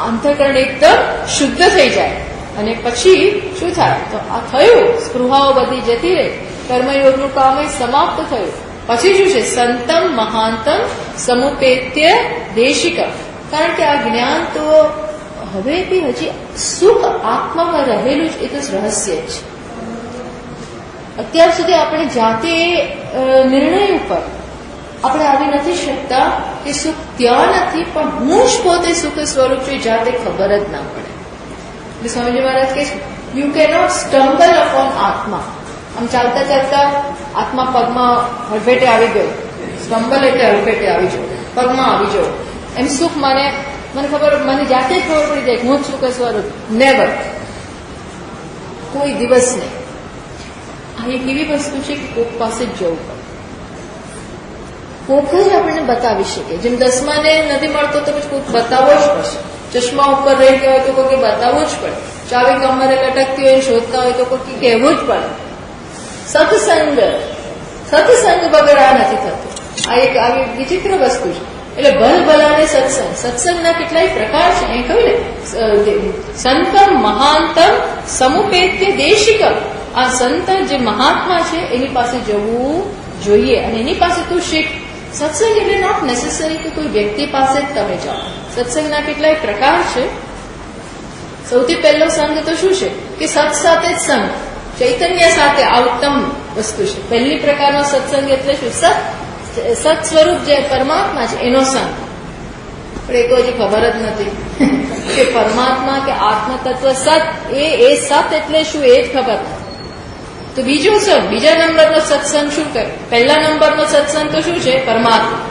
Speaker 1: અંતઃકરણ એકદમ શુદ્ધ થઈ જાય અને પછી શું થાય? તો આ થયું, સ્પૃહાઓ બધી જતી રહી, કર્મયોગનું કામ સમાપ્ત થયું. પછી શું છે? સંતમ મહાંતમ સમુપેત્ય દેશિકમ. કારણ કે આ જ્ઞાન તો હવે બી હજી સુખ આત્મામાં રહેલું જ એ તો રહસ્ય છે. અત્યાર સુધી આપણે જાતે નિર્ણય ઉપર આપણે આવી નથી શકતા કે સુખ ત્યાં નથી, પણ હું જ પોતે સુખ સ્વરૂપ છું, જાતે ખબર જ ના પડે. એટલે સ્વામીજી મહારાજ કહે છે, યુ કેનોટ સ્ટમ્બલ અપોન આત્મા. આમ ચાલતા ચાલતા આત્મા પગમાં હડફેટે આવી ગયો. સ્ટમ્બલ એટલે હડફેટે આવી જવું, પગમાં આવી જવું. એમ સુખ મને ખબર, મને જાતે જ ખબર પડી જાય હું જ સુખ સ્વરૂપ. નેવર, કોઈ દિવસ નહીં. આ એક એવી વસ્તુ છે કે કોક પાસે જ જવું પડે. કોક જ આપણને બતાવી શકે. જેમ દસમાને નથી મળતો તો પછી કોક બતાવવો જ પડશે. ચશ્મા ઉપર રહી ગયા હોય તો કોઈ બતાવવું જ પડે. ચાવી કમરે લટકતી હોય શોધતા હોય તો કોઈ કહેવું જ પડે. સત્સંગ વગર આ નથી થતું. આ એક આવી વિચિત્ર વસ્તુ છે. એટલે ભલભલાને સત્સંગના કેટલાય પ્રકાર છે. અહીં કહ્યું ને, સંતમ મહાંતમ સમુપેત્ય દેશિકમ. આ સંત જે મહાત્મા છે એની પાસે જવું જોઈએ અને એની પાસે તું શીખ. સત્સંગ એટલે નોટ નેસેસરી કે કોઈ વ્યક્તિ પાસે જ તમે જાઓ. સત્સંગના કેટલાય પ્રકાર છે. સૌથી પહેલો સંગ તો શું છે કે સત સાથે જ સંગ, ચૈતન્ય સાથે. આ ઉત્તમ વસ્તુ છે. પહેલી પ્રકારનો સત્સંગ એટલે શું? સત સ્વરૂપ જે પરમાત્મા છે એનો સંગ. પણ એ તો હજી ખબર જ નથી કે પરમાત્મા કે આત્મતત્વ સત, એ સત એટલે શું એ જ ખબર નથી. તો બીજું શું, બીજા નંબરનો સત્સંગ શું કરે? પહેલા નંબરનો સત્સંગ તો શું છે? પરમાત્મા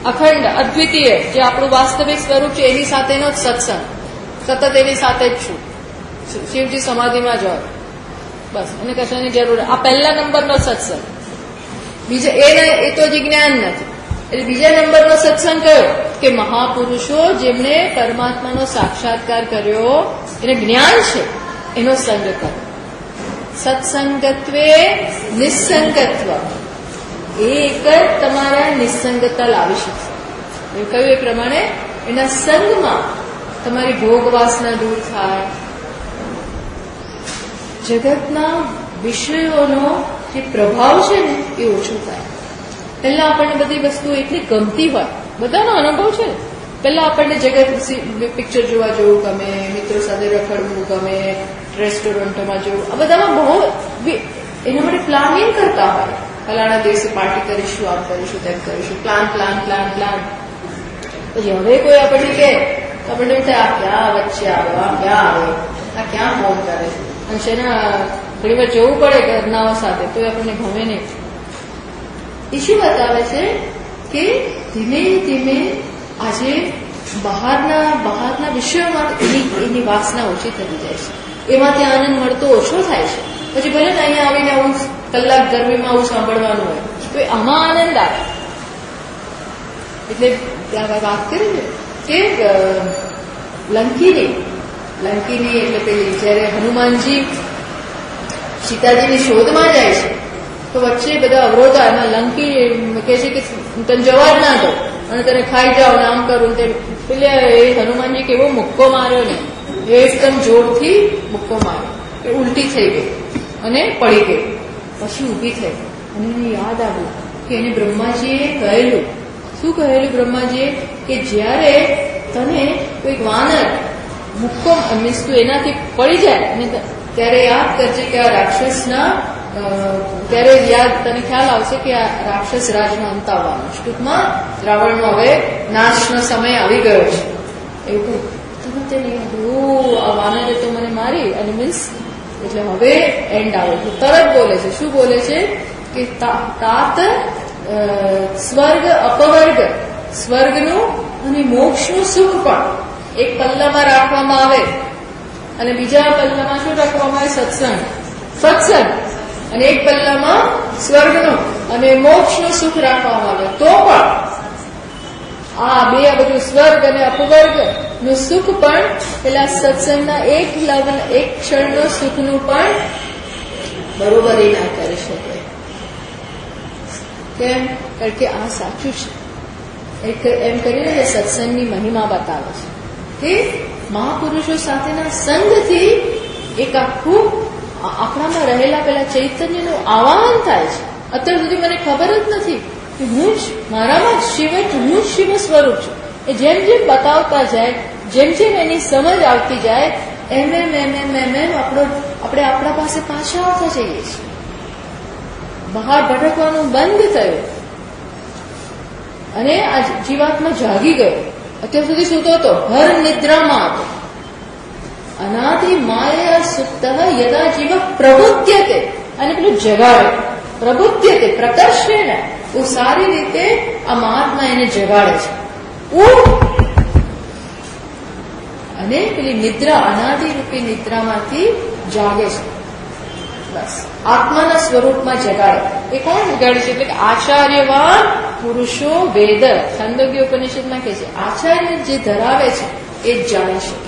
Speaker 1: અખંડ અદ્વિતીય, જે આપણું વાસ્તવિક સ્વરૂપ છે એની સાથેનો જ સત્સંગ, સતત એની સાથે જ છું. શિવજી સમાધિમાં જાઓ બસ, એને કશાની જરૂર. આ પહેલા નંબરનો સત્સંગ. બીજા એ તો હજી જ્ઞાન નથી. એટલે બીજા નંબરનો સત્સંગ કયો? કે મહાપુરુષો જેમણે પરમાત્માનો સાક્ષાત્કાર કર્યો, એને જ્ઞાન છે, એનો સંગ કરો. સત્સંગત્વે નિસંગત્વ, એ એક જ તમારા નિસંગતા લાવી શકશે. એ કહ્યું એ પ્રમાણે એના સંગમાં તમારી ભોગ વાસના દૂર થાય, જગતના વિષયોનો જે પ્રભાવ છે ને એ ઓછો થાય. પહેલા આપણને બધી વસ્તુ એટલી ગમતી હોય, બધાનો અનુભવ છે ને. પહેલા આપણને જગત પિક્ચર જોવા જવું ગમે, મિત્રો સાથે રખડવું ગમે, રેસ્ટોરન્ટોમાં જવું, આ બધામાં બહુ એના માટે પ્લાનિંગ કરતા હોય. ફલાણા દિવસે પાર્ટી કરીશું, આમ કરીશું, તેમ કરીશું, પ્લાન. પછી હવે કોઈ આપણને કહે તો આપણને એમ થાય, આ ક્યાં વચ્ચે આવે, આ ક્યાં આવે, આ ક્યાં ફોન કરે છે. અને છે ને ઘણી વાર જવું પડે ઘરનાઓ સાથે, તો આપણને ગમે નહીં. એ શું બતાવે છે કે ધીમે ધીમે આજે બહારના વિષયોમાં એની વાસના ઓછી થતી જાય છે. એમાંથી આનંદ મળતો ઓછો થાય છે. પછી ભલે ને અહીંયા આવીને આવું કલાક ગરમીમાં આવું સાંભળવાનું હોય તો આમાં આનંદ આવે. એટલે ત્યાં વાત કરી છે કે લંકીની એટલે પેલી જયારે હનુમાનજી સીતાજીની શોધમાં જાય છે તો વચ્ચે બધા અવરોધો, એમાં લંકી કહે છે કે તને જવા જ ના દો અને તને ખાઈ જાઓ ને આમ કરું તે. પેલે એ હનુમાનજી કેવો મુક્કો માર્યો ને, એકદમ જોરથી મુક્કો માર્યો, એ ઉલટી થઈ ગઈ અને પડી ગઈ. પછી ઊભી થઈ અને એને યાદ આવ્યું કે એને બ્રહ્માજીએ કહેલું. શું કહેલું બ્રહ્માજીએ? કે જ્યારે તને કોઈક વાનર મુક્કો મીન્સ તું એનાથી પડી જાય અને ત્યારે યાદ કરજે કે આ રાક્ષસના, ત્યારે યાદ તને ખ્યાલ આવશે કે આ રાક્ષસ રાજનો અંત આવવાનો છે. ટૂંકમાં રાવણનો હવે નાશનો સમય આવી ગયો છે એવું. તમે તેને યાદ, આ વાનરે તો મને મારી અને મીન્સ એટલે હવે એન્ડ આવે. તરત બોલે છે, શું બોલે છે કે તાત સ્વર્ગ અપવર્ગ, સ્વર્ગનું અને મોક્ષનું સુખ પણ એક પલ્લામાં રાખવામાં આવે અને બીજા પલ્લામાં શું રાખવામાં આવે? સત્સંગ. અને એક પલ્લામાં સ્વર્ગનું અને મોક્ષનું સુખ રાખવામાં આવે. તો પણ આ બધું સ્વર્ગ અને અપવર્ગ નું સુખ પણ પેલા સત્સંગના એક ક્ષણનો સુખનું પણ બરોબરી ના કરી શકે. કેમ? કારણ કે આ સાચું છે. એમ કરીને કે સત્સંગની મહિમા બતાવે છે કે મહાપુરુષો સાથેના સંગથી એક આખું આપણામાં રહેલા પેલા ચૈતન્યનું આવાહન થાય છે. અત્યાર સુધી મને ખબર જ નથી કે હું જ મારામાં શિવ સ્વરૂપ છું. એ જેમ જેમ બતાવતા જાય, જેમ એની સમજ આવતી જાય, એમ આપણે આપણા પાસે પાછા આવતા જઈએ છીએ. બહાર ભટકવાનું બંધ થયું અને આ જીવાત્મા જાગી ગયો. અત્યાર સુધી સૂતો હતો, હર નિદ્રામાં હતો. અનાદિ માયા સુપ્ત યદા જીવ પ્રબુદ્ધ્યતે, અને પેલું જગાડે, પ્રબુદ્ધ્યતે પ્રકર્ષેણ, બહુ સારી રીતે આ મહાત્મા એને જગાડે છે. અને પેલી નિદ્રા, અનાદિરૂપી નિદ્રામાંથી જાગે છે. બસ આત્માના સ્વરૂપમાં જગાડે. એ કોણ જગાડે છે? એટલે કે આચાર્યવાન પુરુષો વેદ. છંદોગ્ય ઉપનિષદમાં કહે છે આચાર્ય જે ધરાવે છે એ જ જાણી શકે.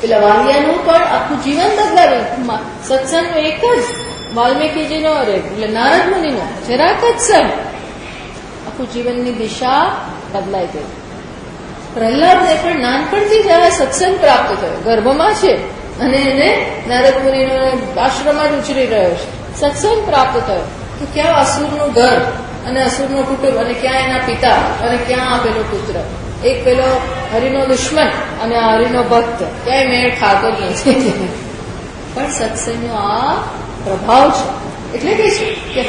Speaker 1: પેલા વાલિયાનું પણ આખું જીવન બદલાવ્યું. સત્સંગનો એક જ વાલ્મીકીજીનો એટલે નારદ મુનિનો જરાક જ સમ આખું જીવનની દિશા બદલાઈ ગઈ. પ્રહલાદને પણ નાનપણથી જયારે સત્સંગ પ્રાપ્ત થયો, ગર્ભમાં છે અને એને નારદ મુનિનો આશ્રમમાં જ ઉછરી રહ્યો છે, સત્સંગ પ્રાપ્ત થયો. તો ક્યાં અસુરનું ઘર અને અસુરનું કુટુંબ અને ક્યાં એના પિતા અને ક્યાં આ પેલો પુત્ર, એક પેલો હરિનો દુશ્મન અને આ હરિનો ભક્ત, ક્યાંય મેળ ખાતો જ નથી. પણ સત્સંગનો આ પ્રભાવ છે. એટલે કે છે કે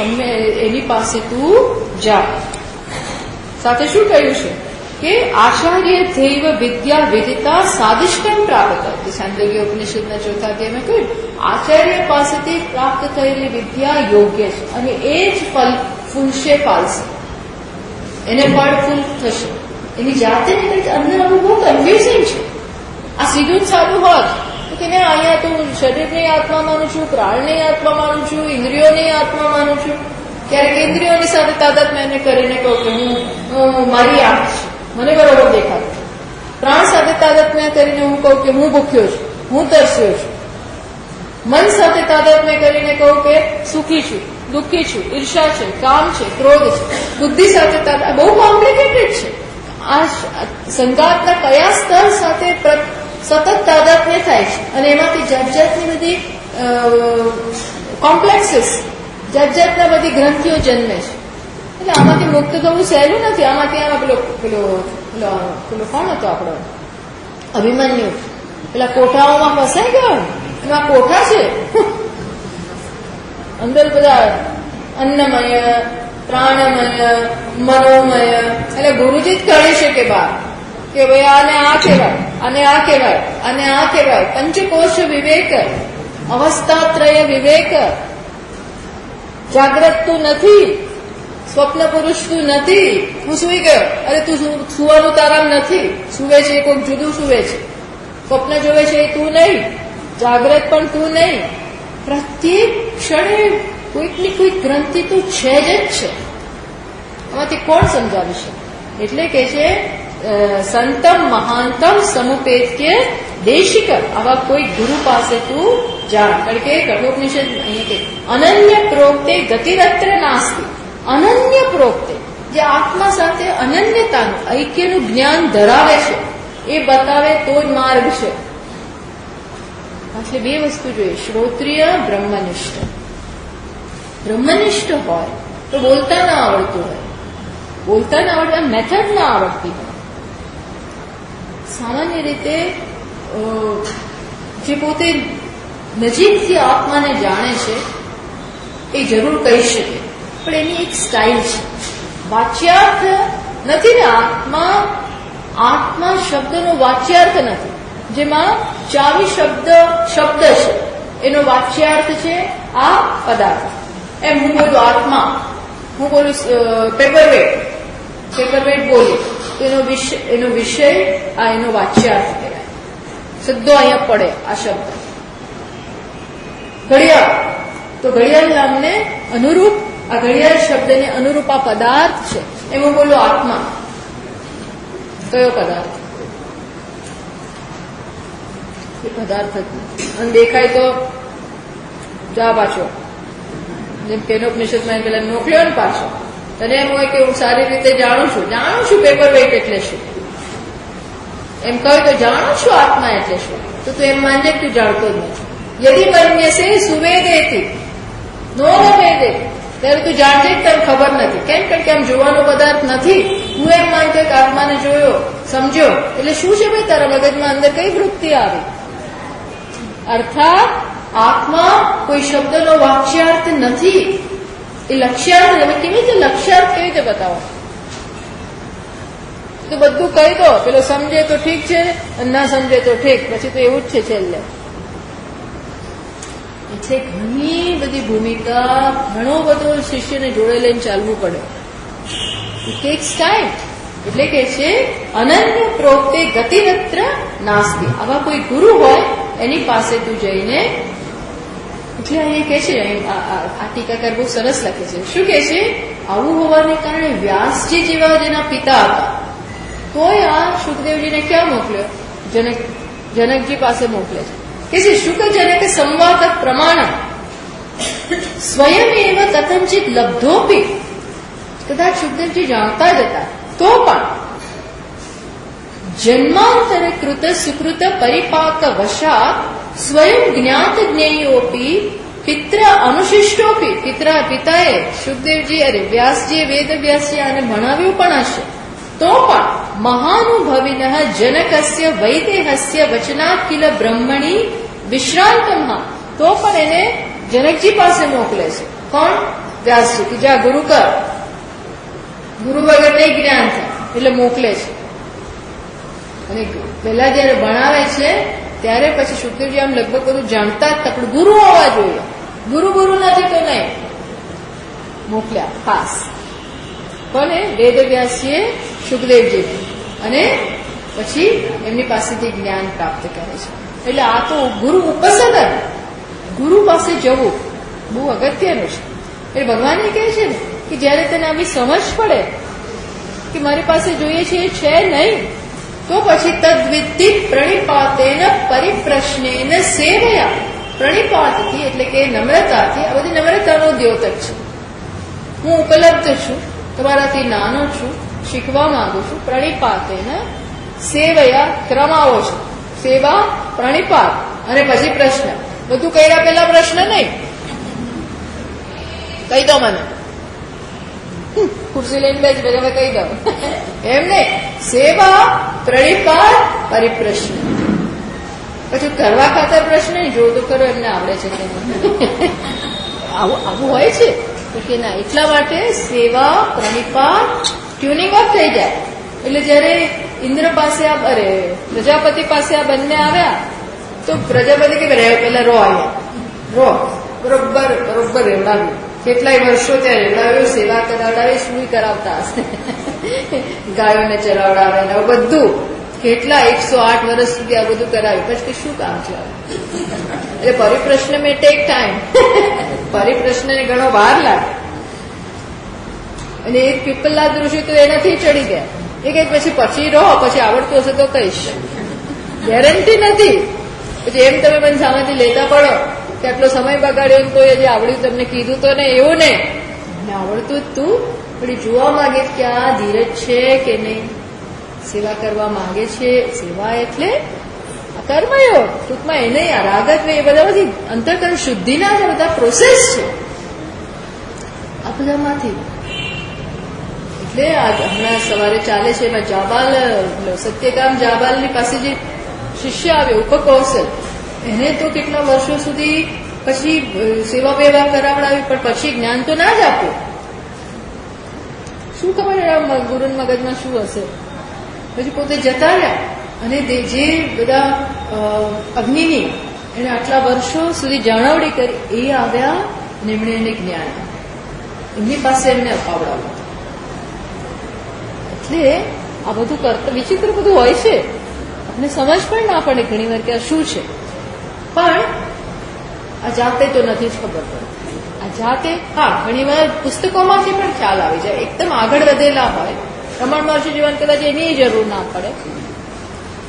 Speaker 1: એની પાસે તું જા. સાથે શું કહ્યું છે કે આચાર્ય ધૈવ વિદ્યા વિદિતા સાદિષ્ટમ પ્રાપ્ત. છાંદોગ્ય ઉપનિષદના ચોથા અધ્યાયમાં કહ્યું આચાર્ય પાસેથી પ્રાપ્ત થયેલી વિદ્યા યોગ્ય છે અને એ જ ફલ ફૂલશે ફાલશે, એને ફળ ફૂલ થશે. એની જાતે અંદર આવું બહુ કન્ફ્યુઝિંગ છે. આ સીધું જ સારું હોત તો કે અહીંયા તું શરીરની આત્મા માનું છું, પ્રાણની આત્મા માનું છું, ઇન્દ્રિયોની આત્મા માનું છું. ક્યારેક ઇન્દ્રિયોની સાથે તાદાત્મ્ય એને કરીને કહું કે હું મારી આંખ છે, મને બરોબર દેખાતું. પ્રાણ સાથે તાદાત્મ્ય કરીને હું કહું કે હું ભૂખ્યો છું, હું તરસ્યો છું. મન સાથે તાદાત્મ્ય કરીને કહું કે સુખી છું, દુઃખી છું, ઈર્ષા છે, કામ છે, ક્રોધ છે. બુદ્ધિ સાથે બહુ કોમ્પ્લિકેટેડ છે. આ સંગાતના કયા સ્તર સાથે સતત તાદાત્મ્ય થાય છે અને એમાંથી જાત જાતની બધી કોમ્પ્લેક્સીસ, જાત જાતના બધી ગ્રંથિઓ જન્મે છે. એટલે આમાંથી મુક્ત થવું સહેલું નથી. આમાંથી આમાં પેલો કોણ હતો આપણો અભિમન્યુ, પેલા કોઠાઓમાં ફસાઈ ગયો. એમાં કોઠા છે અંદર બધા અન્નમય, પ્રાણમય, મનોમય. એટલે ગુરુજી જ કાઢી શકે બહાર કે ભાઈ આને આ કહેવાય, આને આ કહેવાય, આને આ કહેવાય. પંચકોશ વિવેક, અવસ્થાત્રય વિવેક. જાગ્રત તું નથી, સ્વપ્ન પુરુષ તું નથી. હું સુઈ ગયો, અરે તું સુવાનું તારામ નથી. સુવે છે કોઈક જુદું સુવે છે, સ્વપ્ન જોવે છે એ તું નહીં, જાગ્રત પણ તું નહીં. પ્રત્યેક ક્ષણે કોઈકની કોઈક ગ્રંથિ તો છે જ છે. આમાંથી કોણ સમજાવી શકે? એટલે કે છે સંતમ મહાંતમ સમુપેત્ય દેશિક. આવા કોઈ ગુરુ પાસે તું જાણ. કારણ કે કઠોપનિષદ અહીંયા કે અનન્ય પ્રોક્તે ગતિરત્ર નાસ્તિ. અનન્ય પ્રોક્તે, જે આત્મા સાથે અનન્યતાનું, ઐક્યનું જ્ઞાન ધરાવે છે એ બતાવે તો જ માર્ગ છે. એટલે બે વસ્તુ જોઈએ, શ્રોત્રિય, બ્રહ્મનિષ્ઠ. બ્રહ્મનિષ્ઠ હોય તો બોલતા ના આવડતું હોય, બોલતા ના આવડતા મેથડ ના આવડતી હોય. સામાન્ય રીતે જે પોતે નજીકથી આત્માને જાણે છે એ જરૂર કહી શકે, પણ એની એક સ્ટાઇલ છે. વાચ્યાર્થ નથી ને આત્મા શબ્દનો વાચ્યાર્થ નથી. જેમાં ચાવી શબ્દ છે એનો વાચ્યાર્થ છે આ પદાર્થ. એમ હું બોલું આત્મા, હું બોલું પેપરવેટ બોલી તો એનો વિષય આ એનો વાચ્યાર્થ કહેવાય. શબ્દો અહીંયા પડે આ શબ્દ. ઘડિયાળ તો ઘડિયાળ નામને અનુરૂપ, આ ઘડિયાળ શબ્દને અનુરૂપ આ પદાર્થ છે. એમ હું બોલું આત્મા. કયો પદાર્થ? એ પદાર્થ જ નથી. અને દેખાય તો જા પાછો, જેમ કેનોપનિષદમાં પેલા મોકલ્યો ને પાછો. તને એમ હોય કે હું સારી રીતે જાણું છું પેપરવેટ એટલે શું, એમ કહ્યું તો જાણું છું આત્મા એટલે શું, તો તું એમ માનજે તું જાણતો જ નથી. યદિ મન્યસે સુવેદેથી નો વેદે, ત્યારે તું જાણજે કે તને ખબર નથી. કેમ? કારણ કે આમ જોવાનો પદાર્થ નથી. હું એમ માનતો કે આત્માને જોયો, સમજ્યો એટલે શું છે ભાઈ તારા મગજમાં અંદર કઈ વૃત્તિ આવી? અર્થાત આત્મા કોઈ શબ્દનો વાચ્યાર્થ નથી, એ લક્ષ્યાર્થ. તમે કેવી રીતે લક્ષ્યાર્થ કેવી રીતે બતાવો? તો બધું કહી દો, પેલો સમજે તો ઠીક છે, ના સમજે તો ઠીક, પછી તો એવું જ છે છેલ્લે. એટલે ઘણી બધી ભૂમિકા, ઘણો બધો શિષ્યને જોડે લઈને ચાલવું પડે. It tax time. એટલે કે છે અનન્ય પ્રોક્તે ગતિરત્ર નાસ્તિ. આવા કોઈ ગુરુ હોય એની પાસે તું જઈને, એટલે અહીંયા કે છે, આ ટીકાકાર બહુ સરસ લખે છે. શું કે છે? આવું હોવાને કારણે વ્યાસજી જેવા જેના પિતા હતા તોય આ સુખદેવજીને ક્યાં મોકલ્યો? જનકજી પાસે મોકલે છે. કે છે શુકજનક સંવાદ પ્રમાણ સ્વયં એવ કથંચિત લબ્ધોપી. કદાચ સુખદેવજી જાણતા જ હતા તો પણ જન્માંતરે કૃત સુકૃત પરિપાક વશાત સ્વયં જ્ઞાત જ્ઞેયોપી પિત્ર અનુશિષ્ટોપી. પિતાએ સુખદેવજી વ્યાસજીએ વેદવ્યાસજી આને ભણાવ્યું પણ હશે તો પણ મહાનુભવિન જનકસ્ય વૈદેહસ્ય વચનાખિલ બ્રહ્મણી વિશ્રાંતમ, તો પણ એને જનકજી પાસે મોકલે છે. કોણ? વ્યાસજી. કે જા ગુરુ કર, ગુરુ વગર નહીં જ્ઞાન થાય એટલે મોકલે છે. અને પહેલા જયારે ભણાવે છે ત્યારે પછી સુખદેવજી આમ લગભગ બધું જાણતા જ પણ ગુરુ હોવા જોઈએ. ગુરુ નથી તો નહીં મોકલ્યા ખાસ. કોને? વેદવ્યાસજીએ સુખદેવજીને, અને પછી એમની પાસેથી જ્ઞાન પ્રાપ્ત કરે છે. એટલે આ તો ગુરુ ઉપસદન, ગુરુ પાસે જવું બહુ અગત્યનું છે. એટલે ભગવાન એ કહે છે ને કે જયારે તને આવી સમજ પડે કે મારી પાસે જોઈએ છે એ છે નહીં, તો પછી તદ્વિદ્ધિ પ્રણિપાતેન પરિપ્રશ્નેન સેવયા. પ્રણિપાતથી એટલે કે નમ્રતાથી, આ બધી નમ્રતાનો દ્યોતક છે. હું ઉપલબ્ધ છું, તમારાથી નાનો છું, શીખવા માંગુ છું. પ્રણિપાતેન સેવયા, ક્રમ આવો છે. સેવા, પ્રણિપાત અને પછી પ્રશ્ન. બધું કર્યા પહેલા પ્રશ્ન નહીં. કહી દો મને, ખુરશી લઈને બેસ હવે કહી દો એમ નહીં. સેવા, પ્રણિપાત, પરિપ્રશ્ન. પછી કરવા ખાતર પ્રશ્ન નહીં, જો તો કરો એમને આવડે છે આવું હોય છે કે ના. એટલા માટે સેવા, પ્રણિપાત, ટ્યુનિંગ અપ થઈ જાય. એટલે જયારે ઇન્દ્ર પાસે પ્રજાપતિ પાસે આ બંને આવ્યા તો પ્રજાપતિ કે પેલા રો આવ્યા, રો બરોબર રેવડાવ્યું. કેટલાય વર્ષો ત્યાં રેવડાવ્યું, સેવા કરાવડાવે, શું કરાવતા હશે, ગાયોને ચરાવડાવે ને બધું. કેટલા 108 વર્ષ સુધી આ બધું કરાવ્યું. પછી શું કામ છે? એટલે પરિપ્રશ્ન મે ટેક ટાઈમ. પરિપ્રશ્નને ઘણો વાર લાગે. અને એક પીપલના ઋષિ તો એનાથી ચડી ગયા. એ કઈક પછી રહો, પછી આવડતું હશે તો કહીશ, ગેરંટી નથી. પછી એમ તમે મને સામેથી લેતા પડો કે આટલો સમય બગાડ્યો તો એ જે આવડ્યું તમને કીધું તો ને, એવું નહીં. આવડતું જ તું પણ જોવા માંગે કે આ ધીરજ છે કે નહીં, સેવા કરવા માંગે છે. સેવા એટલે કર્મયોગ, ટૂંકમાં એને રાગત્વ, એ બધા બધી અંતઃકરણ શુદ્ધિના જે બધા પ્રોસેસ છે આ બધામાંથી. એટલે હમણાં સવારે ચાલે છે એમાં જાબાલ, સત્યકામ જાબાલની પાસે જે શિષ્ય આવ્યો ઉપકૌશલ, એને તો કેટલા વર્ષો સુધી પછી સેવા બેવા કરાવડાવી, પણ પછી જ્ઞાન તો ના જ આપ્યું. શું ખબર ગુરુ મગજમાં શું હશે. પછી પોતે જતા રહ્યા, અને જે બધા અગ્નિની એને આટલા વર્ષો સુધી જાણવણી કરી, એ આવ્યા અને એમણે એને જ્ઞાન એમની પાસે એમને અપાવડાવ્યું. એટલે આ બધું કરતા વિચિત્ર બધું હોય છે. આપણે સમજ પણ ના પડે ઘણી વાર કે આ શું છે, પણ આ જાતે તો નથી જ ખબર પડતી. આ જાતે હા ઘણી વાર પુસ્તકોમાંથી પણ ખ્યાલ આવી જાય. એકદમ આગળ વધેલા હોય, રમણ મહર્ષિ જીવન કદાચ એની જરૂર ના પડે,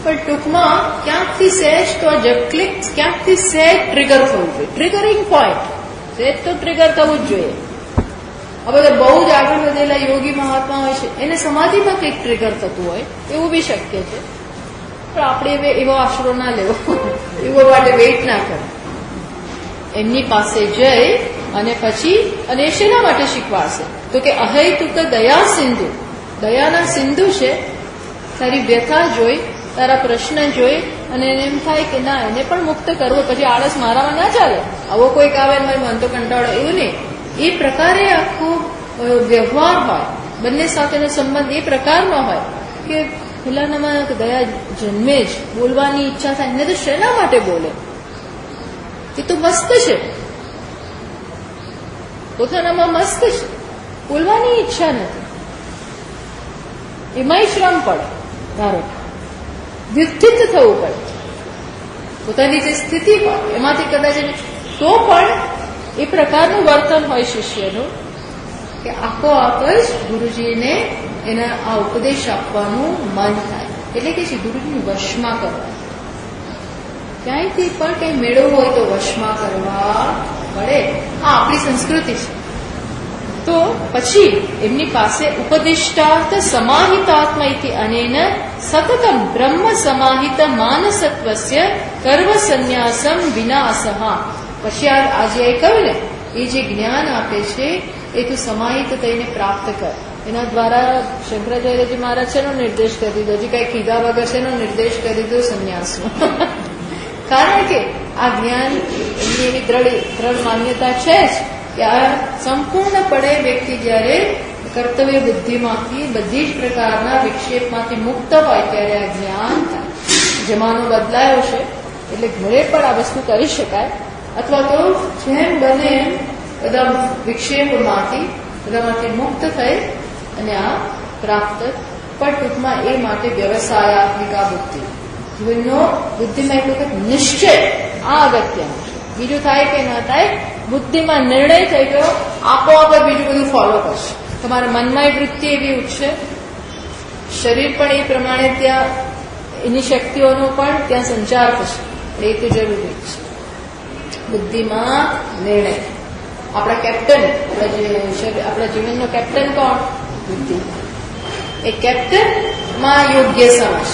Speaker 1: પણ ટૂંકમાં ક્યાંકથી સહેજ તો ક્યાંકથી સહેજ ટ્રિગર થવું જોઈએ. ટ્રિગરિંગ પોઈન્ટ સહેજ તો ટ્રિગર થવું જ જોઈએ. હવે તો બહુ જ આગળ વધેલા યોગી મહાત્મા હોય છે, એને સમાધિમાં કંઈક ટ્રિગર થતું હોય, એવું બી શક્ય છે. પણ આપણે એવો આશરો ના લેવો, એવો માટે વેઇટ ના કરો. એમની પાસે જઈ અને પછી અને શેના માટે શીખવાડશે તો કે અહૈતુક દયા સિંધુ, દયાના સિંધુ છે. તારી વ્યથા જોઈ, તારા પ્રશ્ન જોઈ અને એને એમ થાય કે ના, એને પણ મુક્ત કરવો. પછી આળસ મારામાં ના ચાલે, આવો કોઈક આવે ને મન તો કંટાળો, એવું નહીં. એ પ્રકારે આખો વ્યવહાર હોય, બંને સાથેનો સંબંધ એ પ્રકારનો હોય કે પેલાનામાં દયા જન્મે જ, બોલવાની ઈચ્છા થાય. એને તો શેના માટે બોલે? એ તો મસ્ત છે, પોતાનામાં મસ્ત છે, બોલવાની ઈચ્છા નથી. એમાંય શ્રમ પડે, ધારો વ્યુત્થિત થવું પડે. પોતાની જે સ્થિતિ હોય એમાંથી કદાચ તો પણ એ પ્રકારનું વર્તન હોય શિષ્યનું કે આપોઆપ જ ગુરુજીને એના આ ઉપદેશ આપવાનું મન થાય. એટલે કે છે ગુરુજીને વશમાં કરવા. ક્યાંયથી પણ કંઈ મેળવવું હોય તો વશમાં કરવા પડે. આ આપણી સંસ્કૃતિ છે. તો પછી એમની પાસે ઉપદિષ્ટાર્થ સમાહિતાત્મા ઇતિ અનેન સતતમ બ્રહ્મ સમાહિત માનસત્વસ્ય કર્મ સંન્યાસમ વિનાશઃ. પછી આજે કહ્યું ને, એ જે જ્ઞાન આપે છે એ તું સમાહિત થઈને પ્રાપ્ત કર. એના દ્વારા શંકરાચાર્યજી મહારાજ શેનો નિર્દેશ કરી દીધો? હજી કઈ કીધા વગર શેનો નિર્દેશ કરી દીધો? સંન્યાસનો. કારણ કે આ જ્ઞાન એમની એવી દ્રઢ માન્યતા છે જ કે આ સંપૂર્ણપણે વ્યક્તિ જયારે કર્તવ્ય બુદ્ધિમાંથી બધી જ પ્રકારના વિક્ષેપમાંથી મુક્ત હોય ત્યારે આ જ્ઞાન થાય. જમાનો બદલાયો છે એટલે ઘરે પણ આ વસ્તુ કરી શકાય, અથવા તો જેમ બને એમ બધા વિક્ષેપમાંથી બધામાંથી મુક્ત થઈ અને આ પ્રાપ્ત. પણ ટૂંકમાં એ માટે વ્યવસાયાત્મિકા બુદ્ધિ, જીવનનો બુદ્ધિમાં એક વખત નિશ્ચય આ અગત્યનું છે. બીજું થાય કે ન થાય, બુદ્ધિમાં નિર્ણય થઈ ગયો, આપોઆપ બીજું બધું ફોલો કરશે. તમારા મનમાં વૃત્તિ એવી ઉઠશે, શરીર પણ એ પ્રમાણે ત્યાં એની શક્તિઓનો પણ ત્યાં સંચાર થશે. એ તો જરૂરી છે. બુદ્ધિમાં નિર્ણય. આપણા કેપ્ટન, આપણા જીવનનો કેપ્ટન કોણ? બુદ્ધિ. એ કેપ્ટનમાં યોગ્ય સમજ,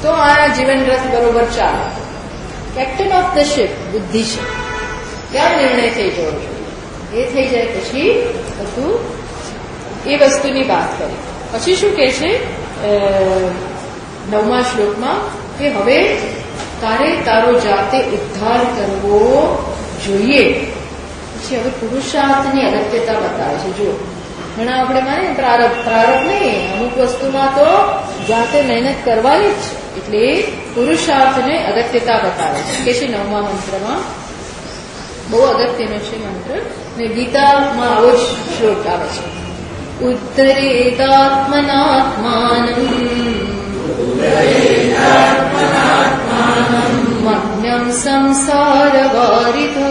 Speaker 1: તો આ જીવન રથ બરોબર ચાલે. કેપ્ટન ઓફ ધ શિપ બુદ્ધિ છે, ત્યાં નિર્ણય થઈ જવો જોઈએ. એ થઈ જાય પછી બધું એ વસ્તુની વાત કરી. પછી શું કહે છે 9મા શ્લોકમાં કે હવે તારે તારો જાતે ઉદ્ધાર કરવો જોઈએ. પછી હવે પુરુષાર્થની અગત્યતા બતાવે છે. જુઓ, ઘણા આપણે માને પ્રારબ્ધ નહીં, અમુક વસ્તુમાં તો જાતે મહેનત કરવાની જ છે. એટલે પુરુષાર્થને અગત્યતા બતાવે છે કે છે 9મા મંત્રમાં. બહુ અગત્યનો છે મંત્ર, ને ગીતામાં આવો જ શ્લોક આવે છે. ઉદ્ધરેતાત્મનાત્માનં મગ્નં સંસારવારિધો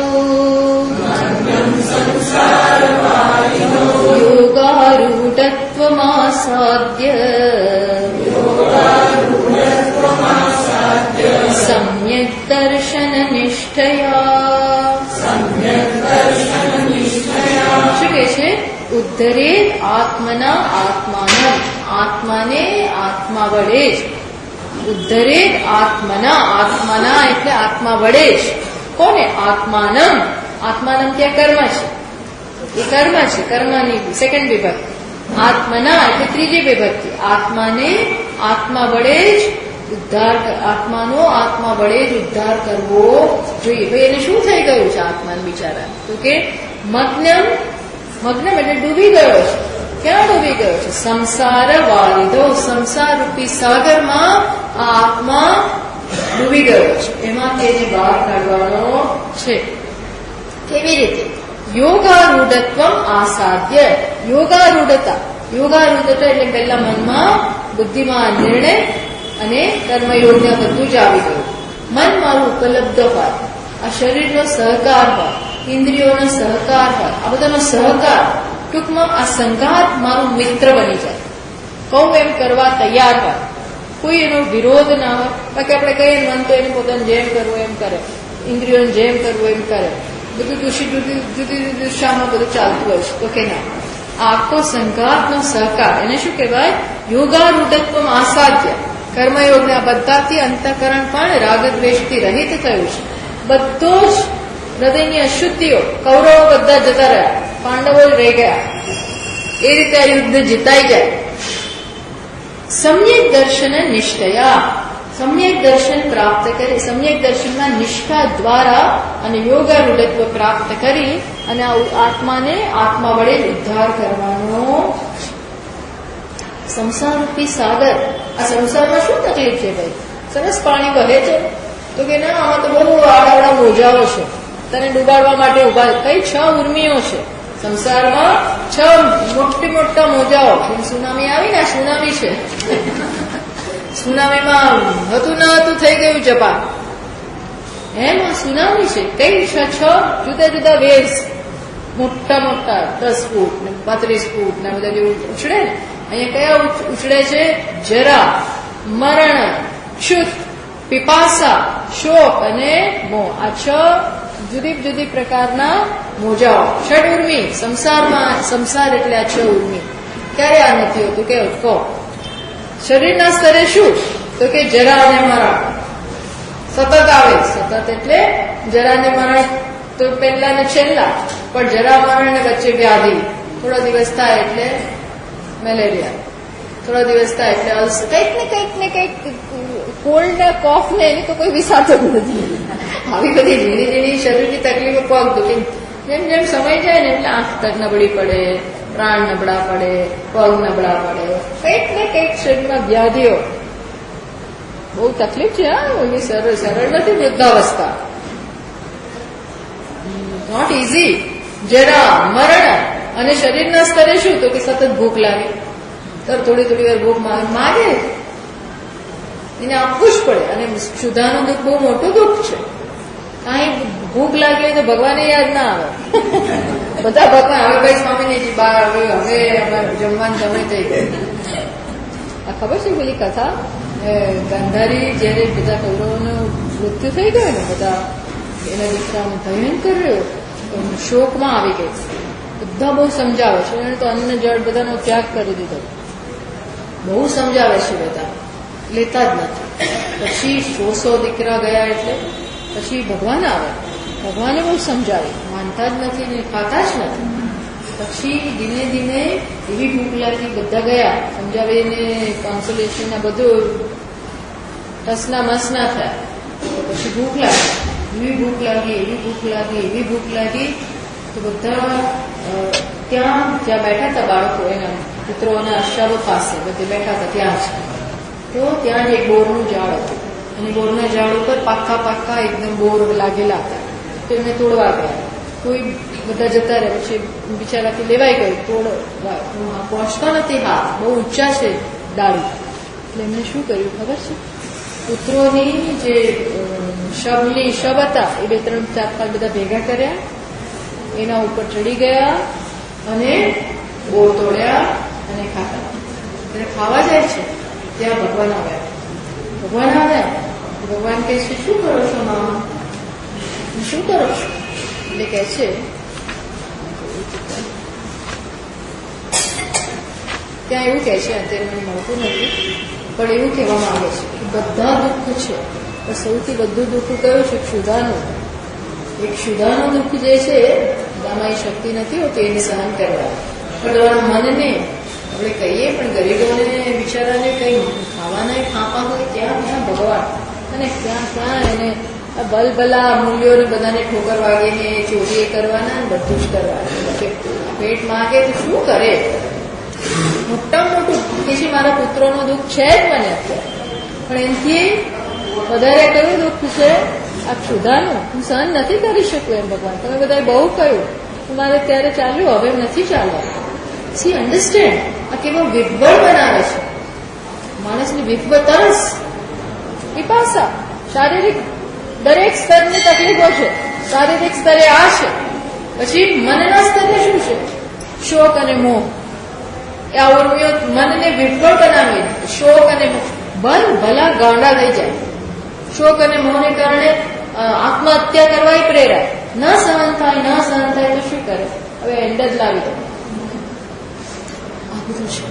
Speaker 1: યોગારૂઢત્વમાસાદ્ય સમ્યક્ દર્શન નિષ્ઠયા. શું કહે છે? ઉદ્ધરે આત્મના આત્માનમ, આત્માને આત્મા વડે જ. ઉદ્ધરે આત્મના, આત્માના એટલે આત્મા વડે જ. કોને? આત્માનમ. આત્માનમ ત્યાં કર્મ છે, એ કર્મ છે, કર્મની સેકન્ડ વિભક્તિ. આત્મના એટલે ત્રીજી વિભક્તિ. આત્માને આત્મા વડે જ ઉદ્ધાર, આત્માનો આત્મા વડે જ ઉદ્ધાર કરવો જોઈએ. ભાઈ એને શું થઈ ગયું છે આત્માને બિચારા? તો કે મગ્નમ, મગ્નમ એટલે ડૂબી ગયો છે. ક્યાં ડૂબી ગયો છે? સંસાર વાલિદો, સંસાર રૂપી સાગરમાં આ આત્મા ડૂબી ગયો છે. એમાંથી એને બહાર કાઢવાનો છે. કેવી રીતે? યોગારૂઢત્વ આસાધ્ય. યોગારૂઢતા, યોગારૂઢતા એટલે પહેલા મનમાં બુદ્ધિમાં નિર્ણય અને કર્મયોગને બધું જ આવી ગયું. મન મારું ઉપલબ્ધ હોય, આ શરીરનો સહકાર હોય, ઇન્દ્રિયોનો સહકાર હોય, આ બધાનો સહકાર, ટૂંકમાં આ સંઘાત મારું મિત્ર બની જાય. કહું એમ કરવા તૈયાર હોય, કોઈ એનો વિરોધ ના હોય. બાકી આપણે કહીએ મન તો એને પોતાને જેમ કરવું એમ કરે, ઇન્દ્રિયોને જેમ કરવું એમ કરે, બધું જુદી દિશામાં બધું ચાલતું હોય છે. તો કે ના, આખો સંઘાતનો સહકાર, એને શું કહેવાય? યોગારૂઢત્વ આસાધ્ય. કર્મયોગને આ બધાથી અંતઃકરણ પણ રાગદ્વેષથી રહિત થયું છે. બધો જ હૃદયની અશુદ્ધિઓ, કૌરવો બધા જતા રહ્યા, પાંડવો જ રહી ગયા. એ રીતે આ યુદ્ધ જીતાઈ જાય. સમ્યક દર્શન નિષ્ઠયા, સમ્યક દર્શન પ્રાપ્ત કરી, સમ્યક દર્શનના નિષ્ઠા દ્વારા અને યોગારૂઢત્વ પ્રાપ્ત કરી અને આ આત્માને આત્મા વડે ઉદ્ધાર કરવાનો. સંસારરૂપી સાગર, આ સંસારમાં શું તકલીફ છે ભાઈ? સરસ પાણી વહે છે, તો કે ના આમાં તો બહુ આડા મોજાઓ છે, તને ડુબાડવા માટે ઉભા. કઈ 6 ઉર્મિઓ છે સંસારમાં, 6 મોટા મોજાઓ. સુનામી આવી ને, સુનામી છે. સુનામીમાં હતું ના હતું થઈ ગયું જપાન, એમ આ સુનામી છે. કઈ 6 જુદા જુદા વેવ્સ, મોટા 10 ફૂટ ને 35 ફૂટ ને બધા જેવું ઉછળે ને. અહીંયા કયા ઉછળે છે? જરા, મરણ, ક્ષુત, પિપાસા, શોક અને મોહ. આ 6 જુદી જુદી પ્રકારના મોજાઓ. 6 ઉર્મી સંસારમાં. સંસાર એટલે આ 6 ઉર્મી. ક્યારે આ નથી હોતું કે કહો? શરીરના સ્તરે શું? તો કે જરા અને મરણ સતત આવે. સતત એટલે જરા ને મરણ તો પહેલા ને છેલ્લા, પણ જરા મરણ ને વચ્ચે વ્યાધિ. થોડા દિવસ થાય એટલે મેલેરિયા, થોડા દિવસ થાય એટલે કંઈક ને કંઈક કોલ્ડ ને કોફ ને એની તો કોઈ વિસાતો જ નથી. આવી બધી ઝીણી ઝીણી શરીરની તકલીફો, પગ દુખે. જેમ જેમ સમય જાય ને એટલે આંખ નબળી પડે, પ્રાણ નબળા પડે, પગ નબળા પડે, કંઈક ને કંઈક શરીરમાં વ્યાધિઓ. બહુ તકલીફ છે. એની સરળ નથી વૃદ્ધાવસ્થા. Not easy. જરા મરણ અને શરીરના સ્તરે શું તો કે સતત ભૂખ લાગે, થોડી થોડી વાર ભૂખ માગે, એને આપવું જ પડે. અને ક્ષુધાનું દુઃખ બહુ મોટું દુઃખ છે. કાંઈ ભૂખ લાગી હોય તો ભગવાને યાદ ના આવે. બધા ભગવાન હવે ભાઈ સ્વામીજી બહાર હવે જમવાનું સમય થઈ ગયો. આ ખબર છે પેલી કથા ગાંધારી જયારે બધા કૌરવોનું મૃત્યુ થઈ ગયું ને, બધા એના દીકરાનું ભયંકર શોકમાં આવી ગઈ. બધા બહુ સમજાવે છે, એને તો અન્ન જળ બધાનો ત્યાગ કરી દીધો. બહુ સમજાવે છે, બધા લેતા જ નથી. પછી 100 દીકરા ગયા એટલે પછી ભગવાન આવે. ભગવાને બહુ સમજાવી, માનતા જ નથી ને ખાતા જ નથી. પછી ધીમે ધીમે એવી ભૂખ લાગી, બધા ગયા સમજાવીને કોન્સોલેશન બધું ટસના મસના થયા. પછી ભૂખ લાગી, એવી ભૂખ લાગી, એવી ભૂખ લાગી, એવી ભૂખ લાગી તો બધા ત્યાં બેઠા હતા બાળકો, એના પુત્રોના અશ્વારો પાસે બધે બેઠા હતા. ત્યાં જ તો ત્યાં જ એક બોરનું ઝાડ હતું, અને બોરના ઝાડ ઉપર પાક્કા એકદમ બોર લાગેલા હતા. તો એમને તોડવા ગયા. કોઈ બધા જતા રહે. પછી બિચારાથી લેવાઈ ગયું, તોડવા પહોંચતા નથી, હાથ બહુ ઊંચા છે ડાળી. એટલે એમને શું કર્યું ખબર છે? પુત્રોની જે શબ હતા એ 2-3 4-5 બધા ભેગા કર્યા, એના ઉપર ચડી ગયા અને બોર તોડ્યા અને ખાતા. એટલે ખાવા જાય છે ત્યાં ભગવાન આવ્યા. ભગવાન કહે છે, શું કરો છો મામા, શું કરો છો? એટલે કહે છે ત્યાં એવું કહે છે, અત્યારે મને મળતું નથી, પણ એવું કહેવા માંગે છે કે બધા દુઃખ છે, પણ સૌથી બધું દુઃખ કયું છે? ક્ષુધાનું. એક ક્ષુધાનું દુઃખ જે છે, દામાઈ શક્તિ નથી હોતી એને સહન કરવા. પણ તમારા મનને આપણે કહીએ, પણ ગરીબોને બિચારાને કંઈ ખાવાના ફાંપા હોય ત્યાં ભગવાન, અને ત્યાં એને બલબલા મૂલ્યોને બધાને ઠોકર વાગીને ચોરીએ કરવાના, બધું જ કરવાનું. પેટ માગે તો શું કરે? મોટામાં મોટું કે છે મારા પુત્રોનું દુઃખ છે જ મને, પણ એનાથી વધારે કયું દુઃખ છે? આ ક્ષુધાનું. હું સહન નથી કરી શકું એમ. ભગવાન તમે બધાએ બહુ કહ્યું, મારે ત્યારે ચાલ્યું, હવે નથી ચાલવા. C understand? આ કેવો વિભળ બનાવે છે માણસની. વિભળ, તરસ, પીપાસા, શારીરિક દરેક સ્તરની તકલીફો છે. શારીરિક સ્તરે આ છે. પછી મનના સ્તરે શું છે? શોક અને મોહ. એ આ ઉર્મિઓ મનને વિભળ બનાવી, શોક અને મોહ ભલા ગાંડા થઈ જાય. શોક અને મોહને કારણે આત્મહત્યા કરવા પ્રેરાય. ન સહન થાય તો શું કરે? હવે એન્ડ જ લાવી દો. આ બધું છે.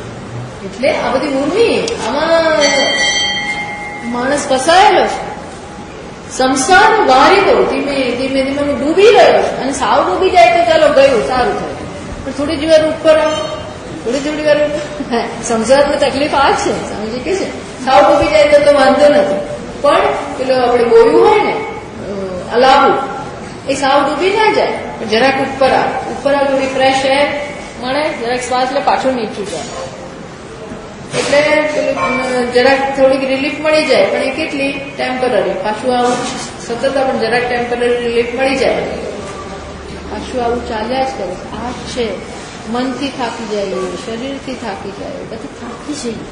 Speaker 1: એટલે આ બધી ઉર્મી, આમાં માણસ ફસાયેલો છે. સંસાર વારી દો, ધીમે ધીમે ડૂબી રહ્યો છે. અને સાવ ડૂબી જાય તો ચાલો ગયું, સારું થાય. પણ થોડી વાર ઉપર આવો, થોડી વાર સંસારમાં તકલીફ આ છે. સ્વામીજી કે છે સાવ ડૂબી જાય તો વાંધો નથી, પણ પેલો આપણે બોયું હોય ને અલાબુ, એ સાવ ડૂબી ના જાય, પણ જરાક ઉપર આવે થોડી ફ્રેશ એર મળે, જરાક શ્વાસ લે, પાછું નીચું જાય. એટલે જરાક થોડીક રિલીફ મળી જાય, પણ એ કેટલી ટેમ્પરરી. પાછું આવું સતત આપણને જરાક ટેમ્પરરી રિલીફ મળી જાય, પાછું આવું ચાલ્યા જ કરે. આ છે મનથી થાકી જાય, શરીરથી થાકી જાય, બધું થાકી જઈએ.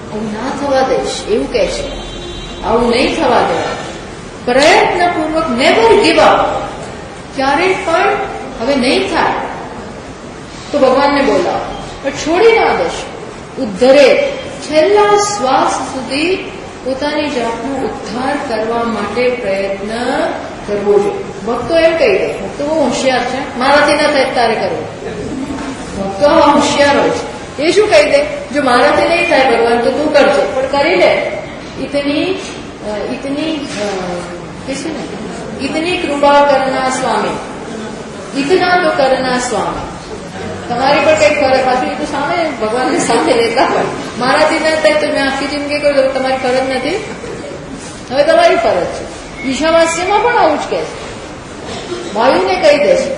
Speaker 1: આવું ના થવા દઈશ એવું કહે છે. આવું નહીં થવા દેવા. પ્રયત્નપૂર્વક નેવર ગીવ અપ. ક્યારેય પણ હવે નહીં થાય તો ભગવાનને બોલાવો, પણ છોડી ના દેશો. ઉદ્ધરે, છેલ્લા શ્વાસ સુધી પોતાની જાતનો ઉદ્ધાર કરવા માટે પ્રયત્ન કરવો જોઈએ. ભક્તો એમ કહી દે, ભક્તો બહુ હોશિયાર છે, મારાથી ના થાય તારે કરવું. ભક્તો હોશિયાર હોય છે. એ શું કહી દે? જો મારાથી નહીં થાય ભગવાન તો તું કરજે, પણ કરી લે. ઇતની કૃપા કરના સ્વામી, ઇતના તો કરના સ્વામી. તમારી પર કઈ ફરજ, પાછું એ તો સામે ભગવાનને સાથે રહેતા હોય. મારાથી ના થાય તો મેં આખી જિંદગી કરું, તમારી ફરજ નથી, હવે તમારી ફરજ છે. ઈશાવાસ્યમાં પણ આવું જ કહે છે. વાયુને કહી દે છે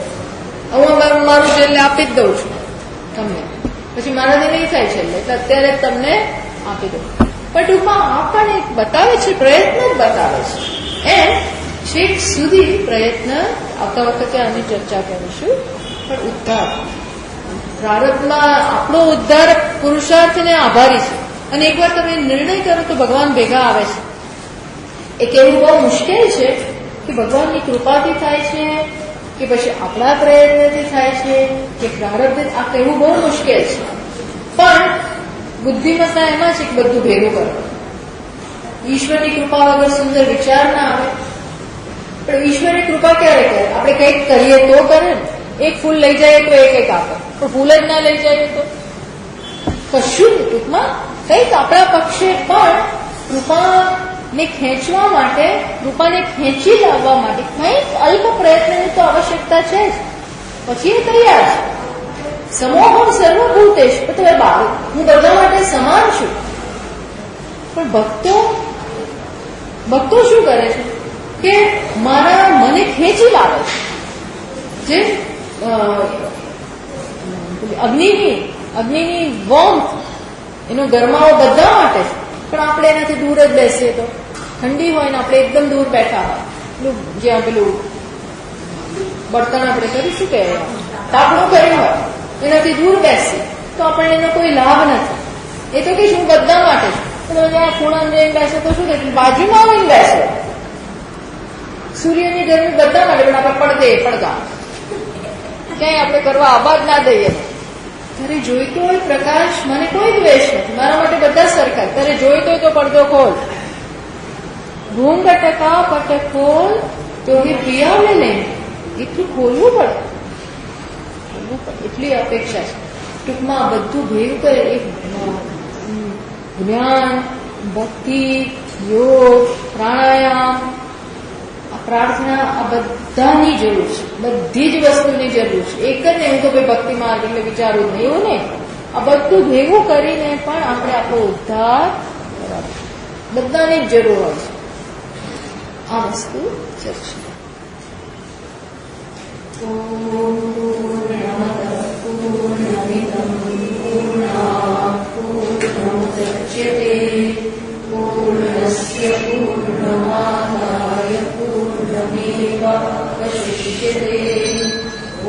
Speaker 1: હું મારું છેલ્લે આપી જ દઉં છું તમને, પછી મારાથી નહીં થાય છેલ્લે, એટલે અત્યારે તમને આપી દઉં. પણ ટૂંકમાં આ પણ એક બતાવે છે, પ્રયત્ન જ બતાવે છે. એમ છેક સુધી પ્રયત્ન, આવતા વખતે આની ચર્ચા કરીશું. પણ ઉદ્ધાર, પ્રારબ્ધમાં આપણો ઉદ્ધાર પુરુષાર્થને આભારી છે. અને એકવાર તમે નિર્ણય કરો તો ભગવાન ભેગા આવે છે. એ કહેવું બહુ મુશ્કેલ છે કે ભગવાનની કૃપાથી થાય છે કે પછી આપણા પ્રયત્નથી થાય છે કે પ્રારબ્ધ, આ કહેવું બહુ મુશ્કેલ છે. પણ બુદ્ધિમત્તા એમાં છે કે બધું ભેગું કરવું. ઈશ્વરની કૃપા વગર સુંદર વિચાર ના આવે. પણ ઈશ્વરની કૃપા ક્યારે કરે? આપણે કંઈક કરીએ તો કરે ને. એક ફૂલ લઈ જાય તો એક આપે, પણ ફૂલ જ ના લઈ જાય તો કશું. ટૂંકમાં કંઈક આપણા પક્ષે પણ કૃપાને ખેંચવા માટે, કૃપાને ખેંચી લાવવા માટે કંઈક અલ્પ પ્રયત્નની તો આવશ્યકતા છે જ. પછી એ તૈયાર છે. સમોહમ સર્વભૂતેશ, એટલે હું બધા માટે સમાન છું. પણ ભક્તો શું કરે છે કે મને ખેંચી લાવે છે. જે અગ્નિની વોર્મથ, એનો ગરમાવો બધા માટે છે. પણ આપણે એનાથી દૂર જ બેસીએ તો, ઠંડી હોય ને આપણે એકદમ દૂર બેઠા હોય, જ્યાં પેલું બળતણ આપણે કરીશું કે તાપણું કર્યું હોય એનાથી દૂર બેસીએ તો આપણને એનો કોઈ લાભ નથી. એ તો કે શું બધા માટે છે, પણ જ્યાં ખૂણા જઈને બેસે તો શું કે બાજુમાં આવીને બેસે. સૂર્યની ગરમી બધા માટે, પણ આપણે પડદા ક્યાંય આપણે કરવા આબાદ ના દઈએ. તારે જોઈતો હોય પ્રકાશ, મને કોઈ દ્વેષ નથી, મારા માટે બધા સરખા. તારે જોઈતો હોય તો પડદો ખોલ, ઘૂંઘટકા પટ ખોલ તો એ પિયાવે નહીં, એટલું ખોલવું પડે, એટલી અપેક્ષા છે. ટૂંકમાં બધું ભેગું કરે. એક જ્ઞાન, ભક્તિ, યોગ, પ્રાણાયામ, પ્રાર્થના, આ બધાની જરૂર છે. બધી જ વસ્તુની જરૂર છે. એક જ ને હું તો ભાઈ ભક્તિ માર્ગ એટલે વિચારું જ નહીં, એવું નહીં. આ બધું ભેગું કરીને પણ આપણે આપણો ઉદ્ધાર બધાની જ જરૂર હોય છે. આ વસ્તુ ચર્ચા. पूर्णस्य पूर्णमादाय पूर्णमेवावशिष्यते. ॐ